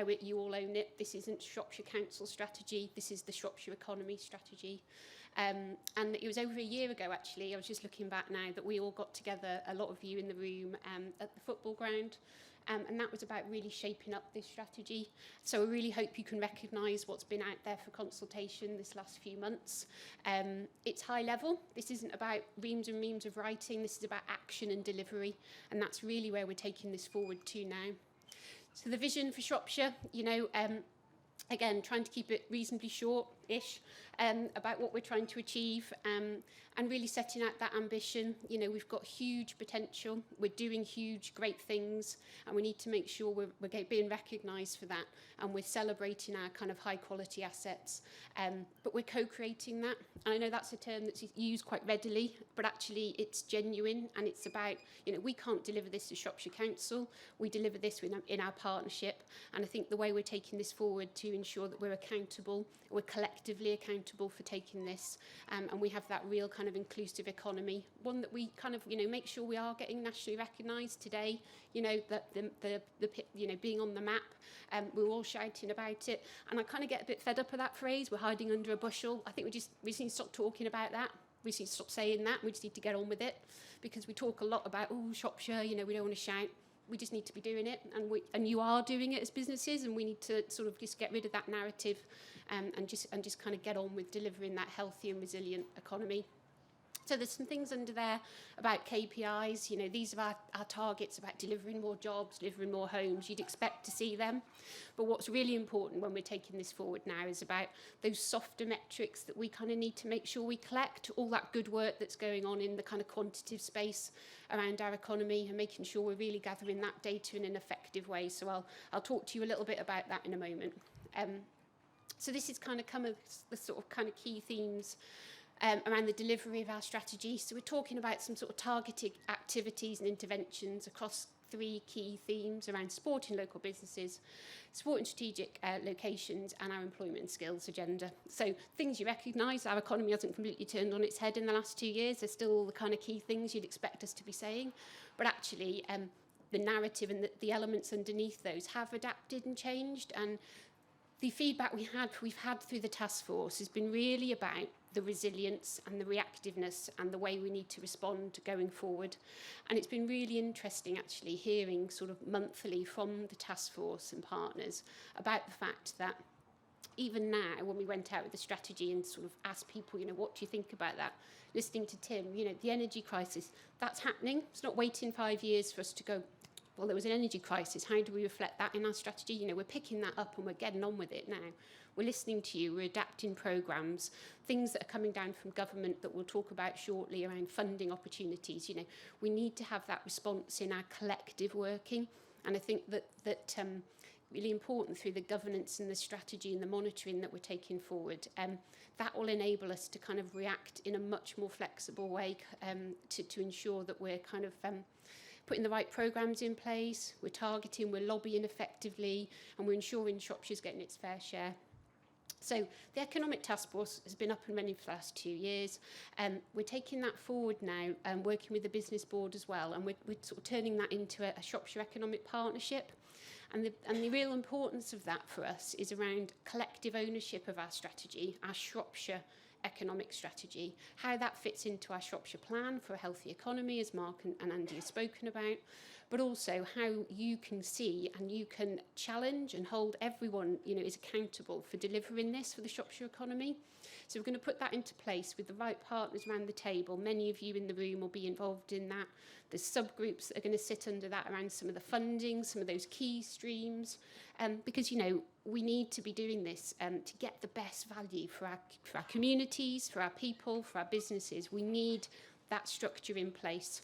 it, you all own it. This isn't Shropshire Council strategy. This is the Shropshire Economy strategy. And it was over a year ago, actually, I was just looking back now, that we all got together, a lot of you in the room, at the football ground. And that was about really shaping up this strategy. So I really hope you can recognise what's been out there for consultation this last few months. It's high level. This isn't about reams and reams of writing. This is about action and delivery. And that's really where we're taking this forward to now. So the vision for Shropshire, again, trying to keep it reasonably short-ish about what we're trying to achieve and really setting out that ambition. We've got huge potential. We're doing huge, great things, and we need to make sure we're being recognised for that, and we're celebrating our kind of high-quality assets. But we're co-creating that. And I know that's a term that's used quite readily, but actually it's genuine, and it's about, we can't deliver this as Shropshire Council. We deliver this in our partnership, and I think the way we're taking this forward to ensure that we're accountable, we're collectively accountable for taking this, and we have that real kind of inclusive economy, one that we kind of, make sure we are getting nationally recognised today, that the being on the map, we're all shouting about it, and I kind of get a bit fed up of that phrase, we're hiding under a bushel. I think we just need to stop talking about that. We just need to stop saying that. We just need to get on with it, because we talk a lot about, Shropshire, we don't want to shout. We just need to be doing it, and you are doing it as businesses, and we need to sort of just get rid of that narrative and just kind of get on with delivering that healthy and resilient economy. So there's some things under there about KPIs. These are our targets about delivering more jobs, delivering more homes. You'd expect to see them. But what's really important when we're taking this forward now is about those softer metrics that we kind of need to make sure we collect, all that good work that's going on in the kind of quantitative space around our economy, and making sure we're really gathering that data in an effective way. So I'll talk to you a little bit about that in a moment. So this is kind of the sort of kind of key themes around the delivery of our strategy. So we're talking about some sort of targeted activities and interventions across 3 key themes around supporting local businesses, supporting strategic locations, and our employment and skills agenda. So things you recognise, our economy hasn't completely turned on its head in the last 2 years. There's still all the kind of key things you'd expect us to be saying. But actually, the narrative and the elements underneath those have adapted and changed. And the feedback we've had through the task force has been really about the resilience and the reactiveness and the way we need to respond going forward. And it's been really interesting actually hearing sort of monthly from the task force and partners about the fact that even now, when we went out with the strategy and sort of asked people, what do you think about that? Listening to Tim, the energy crisis, that's happening. It's not waiting 5 years for us to go, well, there was an energy crisis. How do we reflect that in our strategy? We're picking that up and we're getting on with it now. We're listening to you. We're adapting programmes, things that are coming down from government that we'll talk about shortly around funding opportunities. We need to have that response in our collective working. And I think that really important through the governance and the strategy and the monitoring that we're taking forward. That will enable us to kind of react in a much more flexible way to ensure that we're kind of putting the right programmes in place, we're targeting, we're lobbying effectively, and we're ensuring Shropshire's getting its fair share. So the Economic Task Force has been up and running for the last 2 years. We're taking that forward now, working with the Business Board as well, and we're sort of turning that into a Shropshire Economic Partnership. And the real importance of that for us is around collective ownership of our strategy, our Shropshire economic strategy, how that fits into our Shropshire plan for a healthy economy, as Mark and Andy have spoken about, but also how you can see and you can challenge and hold everyone, is accountable for delivering this for the Shropshire economy. So we're going to put that into place with the right partners around the table. Many of you in the room will be involved in that. There's subgroups that are going to sit under that around some of the funding, some of those key streams, because, we need to be doing this to get the best value for our communities, for our people, for our businesses. We need that structure in place.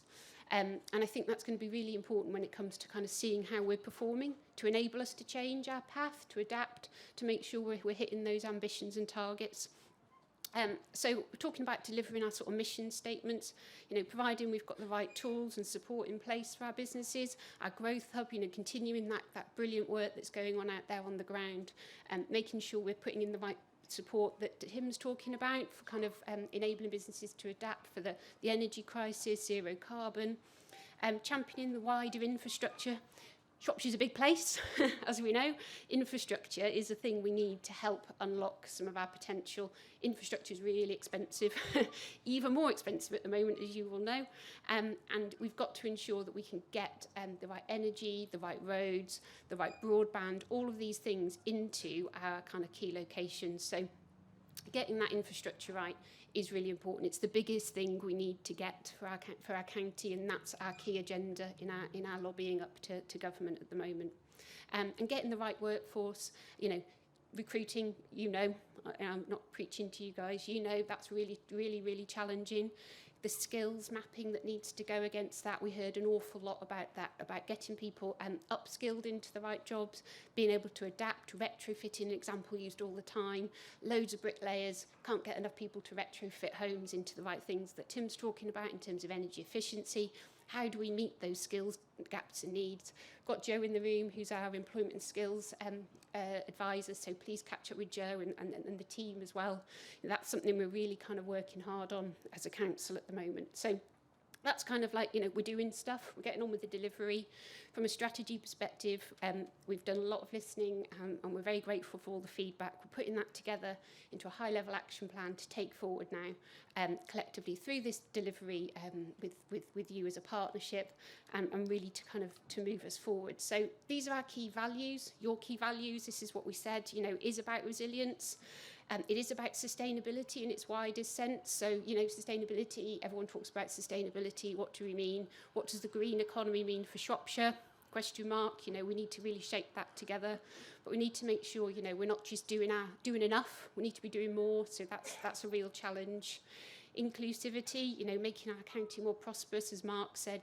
And I think that's going to be really important when it comes to kind of seeing how we're performing, to enable us to change our path, to adapt, to make sure we're hitting those ambitions and targets. So we're talking about delivering our sort of mission statements, providing we've got the right tools and support in place for our businesses, our growth hub, continuing that brilliant work that's going on out there on the ground, and making sure we're putting in the right support that Tim's talking about for kind of enabling businesses to adapt for the energy crisis, zero carbon. championing the wider infrastructure. Shropshire's a big place, as we know. Infrastructure is a thing we need to help unlock some of our potential. Infrastructure is really expensive, even more expensive at the moment, as you will know. And we've got to ensure that we can get the right energy, the right roads, the right broadband, all of these things into our kind of key locations. So getting that infrastructure right is really important. It's the biggest thing we need to get for our county, and that's our key agenda in our lobbying up to government at the moment. And getting the right workforce, recruiting, I'm not preaching to you guys, that's really, really, really challenging. The skills mapping that needs to go against that. We heard an awful lot about that, about getting people upskilled into the right jobs, being able to adapt, retrofitting, an example used all the time. Loads of bricklayers, can't get enough people to retrofit homes into the right things that Tim's talking about in terms of energy efficiency. How do we meet those skills gaps and needs? Got Joe in the room, who's our employment and skills advisor, so please catch up with Joe and the team as well. That's something we're really kind of working hard on as a council at the moment. So that's kind of like, we're doing stuff, we're getting on with the delivery. From a strategy perspective, we've done a lot of listening and we're very grateful for all the feedback. We're putting that together into a high-level action plan to take forward now collectively through this delivery with you as a partnership and really to move us forward. So these are our key values, your key values. This is what we said, is about resilience. It is about sustainability in its widest sense. So, sustainability, everyone talks about sustainability. What do we mean? What does the green economy mean for Shropshire? Question mark. We need to really shape that together. But we need to make sure, we're not just doing enough. We need to be doing more. So that's a real challenge. Inclusivity, making our county more prosperous, as Mark said,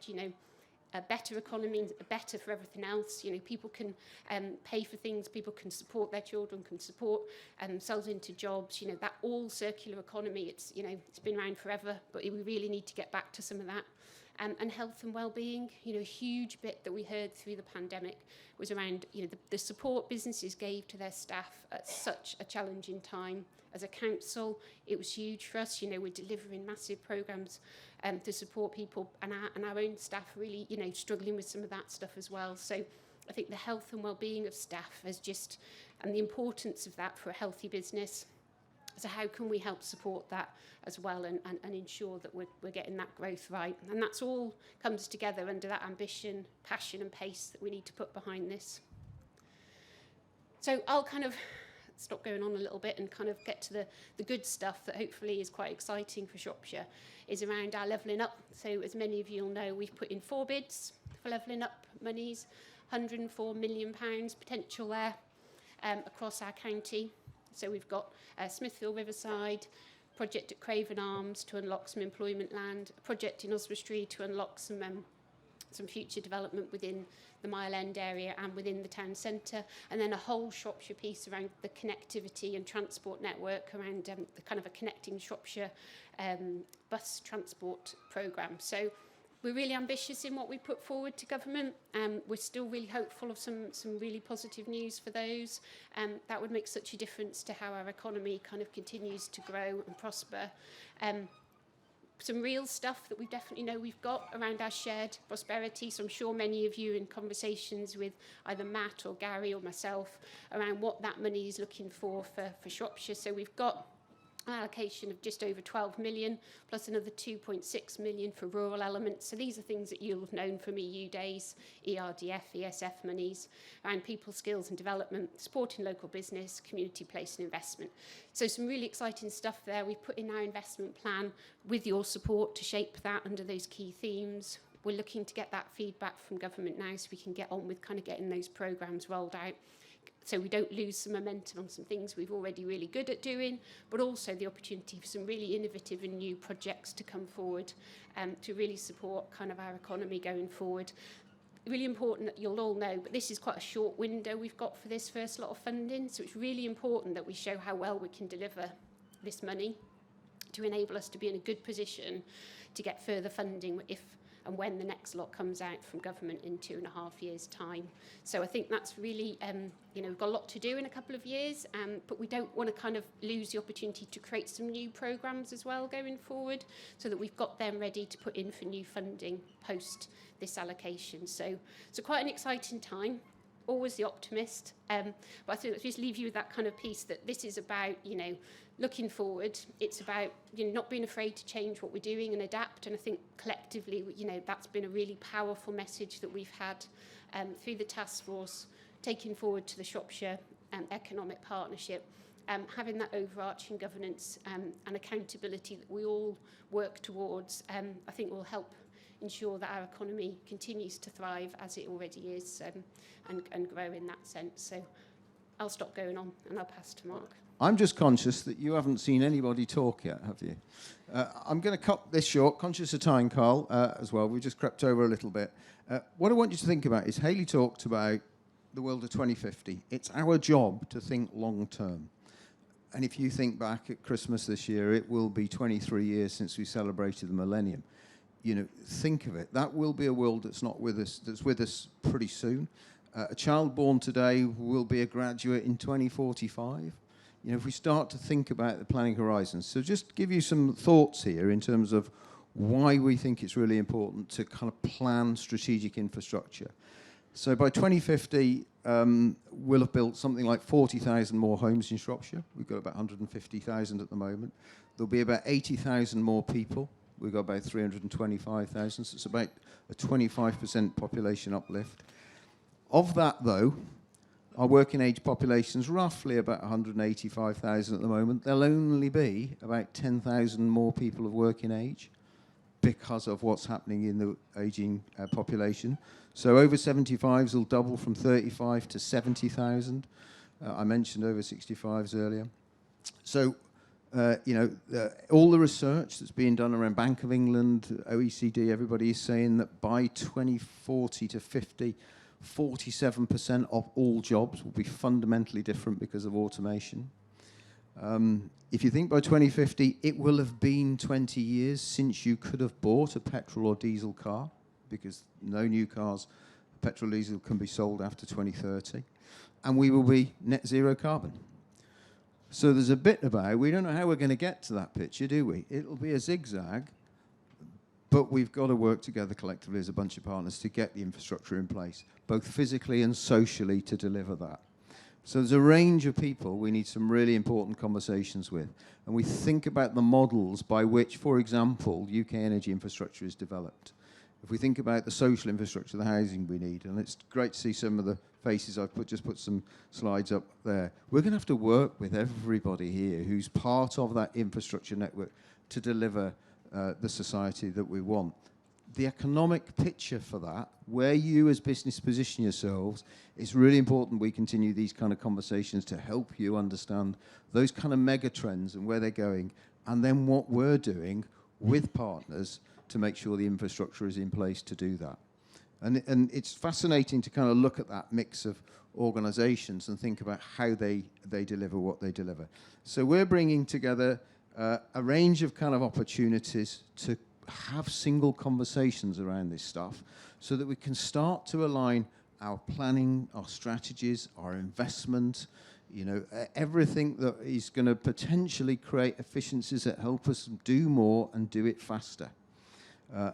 a better economy means better for everything else. People can pay for things, people can support their children, can support themselves into jobs. That all circular economy, it's been around forever, but we really need to get back to some of that. And health and well-being, a huge bit that we heard through the pandemic was around, the support businesses gave to their staff at such a challenging time. As a council, it was huge for us. We're delivering massive programmes to support people, and our own staff really, struggling with some of that stuff as well. So I think the health and well-being of staff and the importance of that for a healthy business. So how can we help support that as well and ensure that we're getting that growth right? And that's all comes together under that ambition, passion and pace that we need to put behind this. So I'll kind of stop going on a little bit and kind of get to the good stuff that hopefully is quite exciting for Shropshire, is around our levelling up. So as many of you will know, we've put in 4 bids for levelling up monies, £104 million potential there across our county. So we've got Smithfield Riverside, project at Craven Arms to unlock some employment land, a project in Oswestry to unlock some future development within the Mile End area and within the town centre, and then a whole Shropshire piece around the connectivity and transport network around the kind of a connecting Shropshire bus transport programme. So we're really ambitious in what we put forward to government. We're still really hopeful of some really positive news for those. That would make such a difference to how our economy kind of continues to grow and prosper. Some real stuff that we definitely know we've got around our shared prosperity. So I'm sure many of you in conversations with either Matt or Gary or myself around what that money is looking for Shropshire. So we've got an allocation of just over 12 million, plus another 2.6 million for rural elements. So these are things that you'll have known from EU days, ERDF, ESF monies, around people skills and development, supporting local business, community place and investment. So some really exciting stuff there. We've put in our investment plan with your support to shape that under those key themes. We're looking to get that feedback from government now so we can get on with kind of getting those programmes rolled out, so we don't lose some momentum on some things we've already really good at doing, but also the opportunity for some really innovative and new projects to come forward to really support kind of our economy going forward. Really important that you'll all know, but this is quite a short window we've got for this first lot of funding, so it's really important that we show how well we can deliver this money to enable us to be in a good position to get further funding if and when the next lot comes out from government in 2.5 years' time. So I think that's really, we've got a lot to do in a couple of years, but we don't want to kind of lose the opportunity to create some new programmes as well going forward, so that we've got them ready to put in for new funding post this allocation. So quite an exciting time. Always the optimist, but I think I'll just leave you with that kind of piece that this is about, looking forward. It's about, not being afraid to change what we're doing and adapt. And I think collectively, that's been a really powerful message that we've had through the task force, taking forward to the Shropshire Economic Partnership, having that overarching governance and accountability that we all work towards, I think will help ensure that our economy continues to thrive as it already is, and grow in that sense. So I'll stop going on and I'll pass to Mark. I'm just conscious that you haven't seen anybody talk yet, have you? I'm going to cut this short, conscious of time, Carl, as well. We just crept over a little bit. What I want you to think about is Hayley talked about the world of 2050. It's our job to think long term. And if you think back at Christmas this year, it will be 23 years since we celebrated the millennium. Think of it. That will be a world that's not with us, that's with us pretty soon. A child born today will be a graduate in 2045. If we start to think about the planning horizons. So just give you some thoughts here in terms of why we think it's really important to kind of plan strategic infrastructure. So by 2050, we'll have built something like 40,000 more homes in Shropshire. We've got about 150,000 at the moment. There'll be about 80,000 more people. We've got about 325,000, so it's about a 25% population uplift. Of that, though, our working age population is roughly about 185,000 at the moment. There'll only be about 10,000 more people of working age because of what's happening in the ageing population. So over 75s will double from 35 to 70,000. I mentioned over 65s earlier. So all the research that's being done around Bank of England, OECD, everybody is saying that by 2040 to 50, 47% of all jobs will be fundamentally different because of automation. If you think by 2050, it will have been 20 years since you could have bought a petrol or diesel car, because no new cars, petrol diesel, can be sold after 2030. And we will be net zero carbon. So there's a bit about, we don't know how we're going to get to that picture, do we? It'll be a zigzag, but we've got to work together collectively as a bunch of partners to get the infrastructure in place, both physically and socially, to deliver that. So there's a range of people we need some really important conversations with. And we think about the models by which, for example, UK energy infrastructure is developed. If we think about the social infrastructure, the housing we need, and it's great to see some of the faces I've just put some slides up there. We're going to have to work with everybody here who's part of that infrastructure network to deliver the society that we want. The economic picture for that, where you as business position yourselves, it's really important we continue these kind of conversations to help you understand those kind of mega trends and where they're going, and then what we're doing with partners to make sure the infrastructure is in place to do that. And it's fascinating to kind of look at that mix of organisations and think about how they deliver what they deliver. So we're bringing together a range of kind of opportunities to have single conversations around this stuff so that we can start to align our planning, our strategies, our investment, everything that is going to potentially create efficiencies that help us do more and do it faster.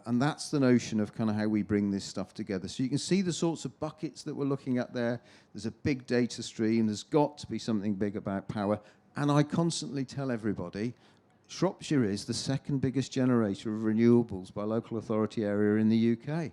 And that's the notion of kind of how we bring this stuff together. So you can see the sorts of buckets that we're looking at there. There's a big data stream. There's got to be something big about power. And I constantly tell everybody, Shropshire is the second biggest generator of renewables by local authority area in the UK.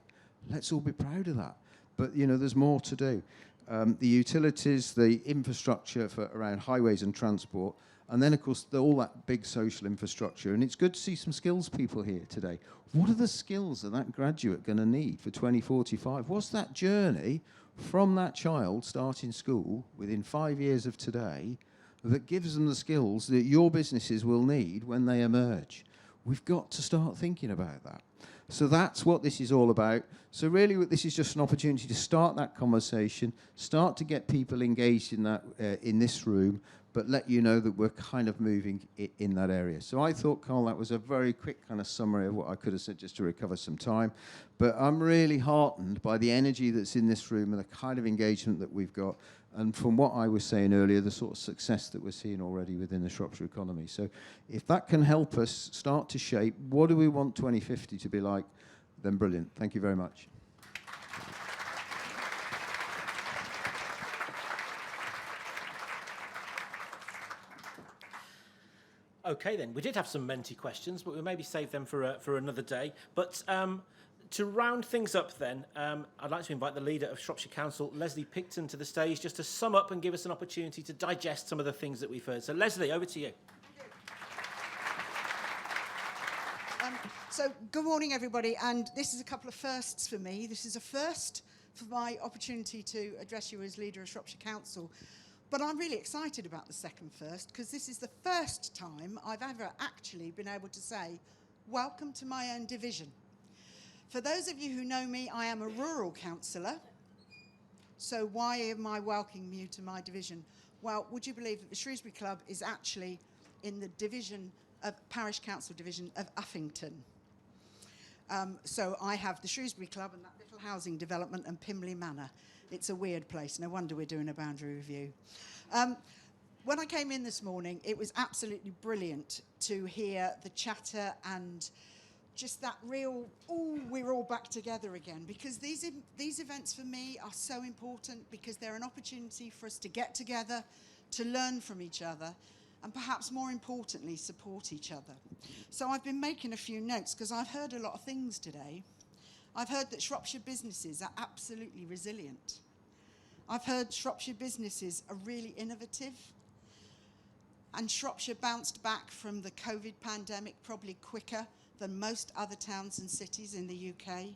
Let's all be proud of that. But, there's more to do. The utilities, the infrastructure for around highways and transport, and then, of course, all that big social infrastructure. And it's good to see some skills people here today. What are the skills that graduate going to need for 2045? What's that journey from that child starting school within 5 years of today that gives them the skills that your businesses will need when they emerge? We've got to start thinking about that. So that's what this is all about. So really, this is just an opportunity to start that conversation, start to get people engaged in that in this room, but let you know that we're kind of moving in that area. So I thought, Carl, that was a very quick kind of summary of what I could have said just to recover some time. But I'm really heartened by the energy that's in this room and the kind of engagement that we've got. And from what I was saying earlier, the sort of success that we're seeing already within the Shropshire economy. So if that can help us start to shape what do we want 2050 to be like, then brilliant. Thank you very much. Okay, then. We did have some Menti questions, but we'll maybe save them for another day. But to round things up then, I'd like to invite the leader of Shropshire Council, Leslie Picton, to the stage just to sum up and give us an opportunity to digest some of the things that we've heard. So, Leslie, over to you. So, good morning, everybody. And this is a couple of firsts for me. This is a first for my opportunity to address you as leader of Shropshire Council. But I'm really excited about the second first, because this is the first time I've ever actually been able to say, welcome to my own division. For those of you who know me, I am a rural councillor. So why am I welcoming you to my division? Well, would you believe that the Shrewsbury Club is actually in the division of Parish Council division of Uffington. So I have the Shrewsbury Club and that little housing development and Pimley Manor. It's a weird place. No wonder we're doing a boundary review. When I came in this morning, it was absolutely brilliant to hear the chatter and just that real, oh, we're all back together again. Because these events for me are so important because they're an opportunity for us to get together, to learn from each other, and perhaps more importantly, support each other. So I've been making a few notes because I've heard a lot of things today. I've heard that Shropshire businesses are absolutely resilient. I've heard Shropshire businesses are really innovative. And Shropshire bounced back from the COVID pandemic probably quicker than most other towns and cities in the UK.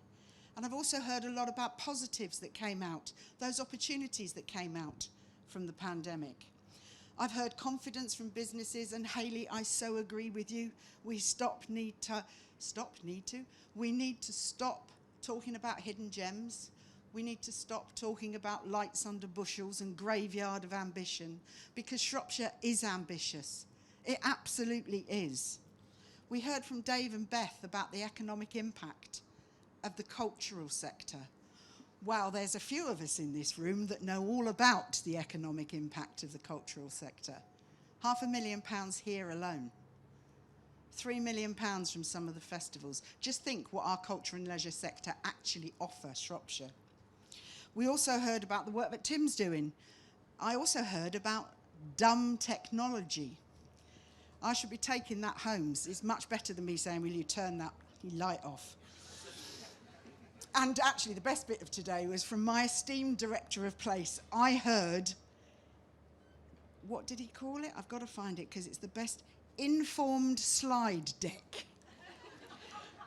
And I've also heard a lot about positives that came out, those opportunities that came out from the pandemic. I've heard confidence from businesses, and Hayley, I so agree with you. We need to stop talking about hidden gems. We need to stop talking about lights under bushels and graveyard of ambition, because Shropshire is ambitious. It absolutely is. We heard from Dave and Beth about the economic impact of the cultural sector. Wow, there's a few of us in this room that know all about the economic impact of the cultural sector. £500,000 here alone. £3 million from some of the festivals. Just think what our culture and leisure sector actually offer Shropshire. We also heard about the work that Tim's doing. I also heard about dumb technology. I should be taking that home. It's much better than me saying, will you turn that light off? And actually, the best bit of today was from my esteemed director of place. I heard, what did he call it? I've got to find it because it's the best, informed slide deck.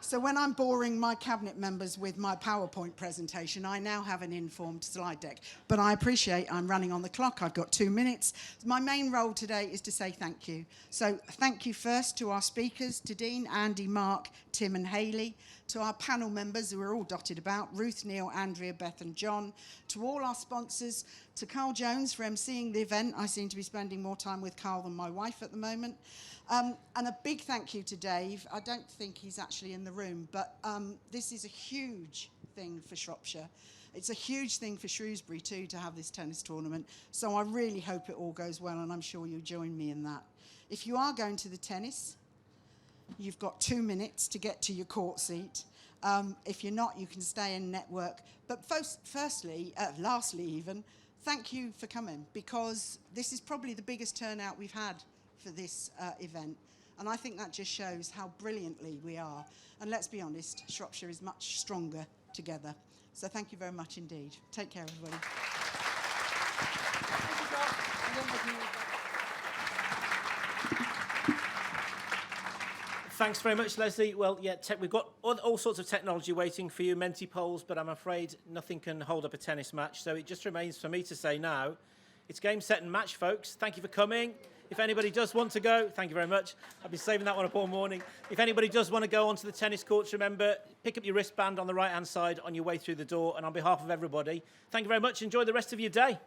So when I'm boring my cabinet members with my PowerPoint presentation, I now have an informed slide deck. But I appreciate I'm running on the clock. I've got 2 minutes. My main role today is to say thank you. So thank you first to our speakers, to Dean, Andy, Mark, Tim and Hayley, to our panel members who are all dotted about, Ruth, Neil, Andrea, Beth and John, to all our sponsors, to Carl Jones for emceeing the event. I seem to be spending more time with Carl than my wife at the moment. And a big thank you to Dave. I don't think he's actually in the room, but this is a huge thing for Shropshire. It's a huge thing for Shrewsbury too to have this tennis tournament. So I really hope it all goes well, and I'm sure you'll join me in that. If you are going to the tennis, you've got 2 minutes to get to your court seat. If you're not, you can stay and network. But lastly even, thank you for coming, because this is probably the biggest turnout we've had for this event. And I think that just shows how brilliantly we are. And let's be honest, Shropshire is much stronger together. So thank you very much indeed. Take care, everybody. Thanks very much, Leslie. Well, yeah, we've got all sorts of technology waiting for you, Menti polls, but I'm afraid nothing can hold up a tennis match. So it just remains for me to say now, it's game, set and match, folks. Thank you for coming. If anybody does want to go, thank you very much. I've been saving that one up all morning. If anybody does want to go onto the tennis courts, remember, pick up your wristband on the right-hand side on your way through the door. And on behalf of everybody, thank you very much. Enjoy the rest of your day.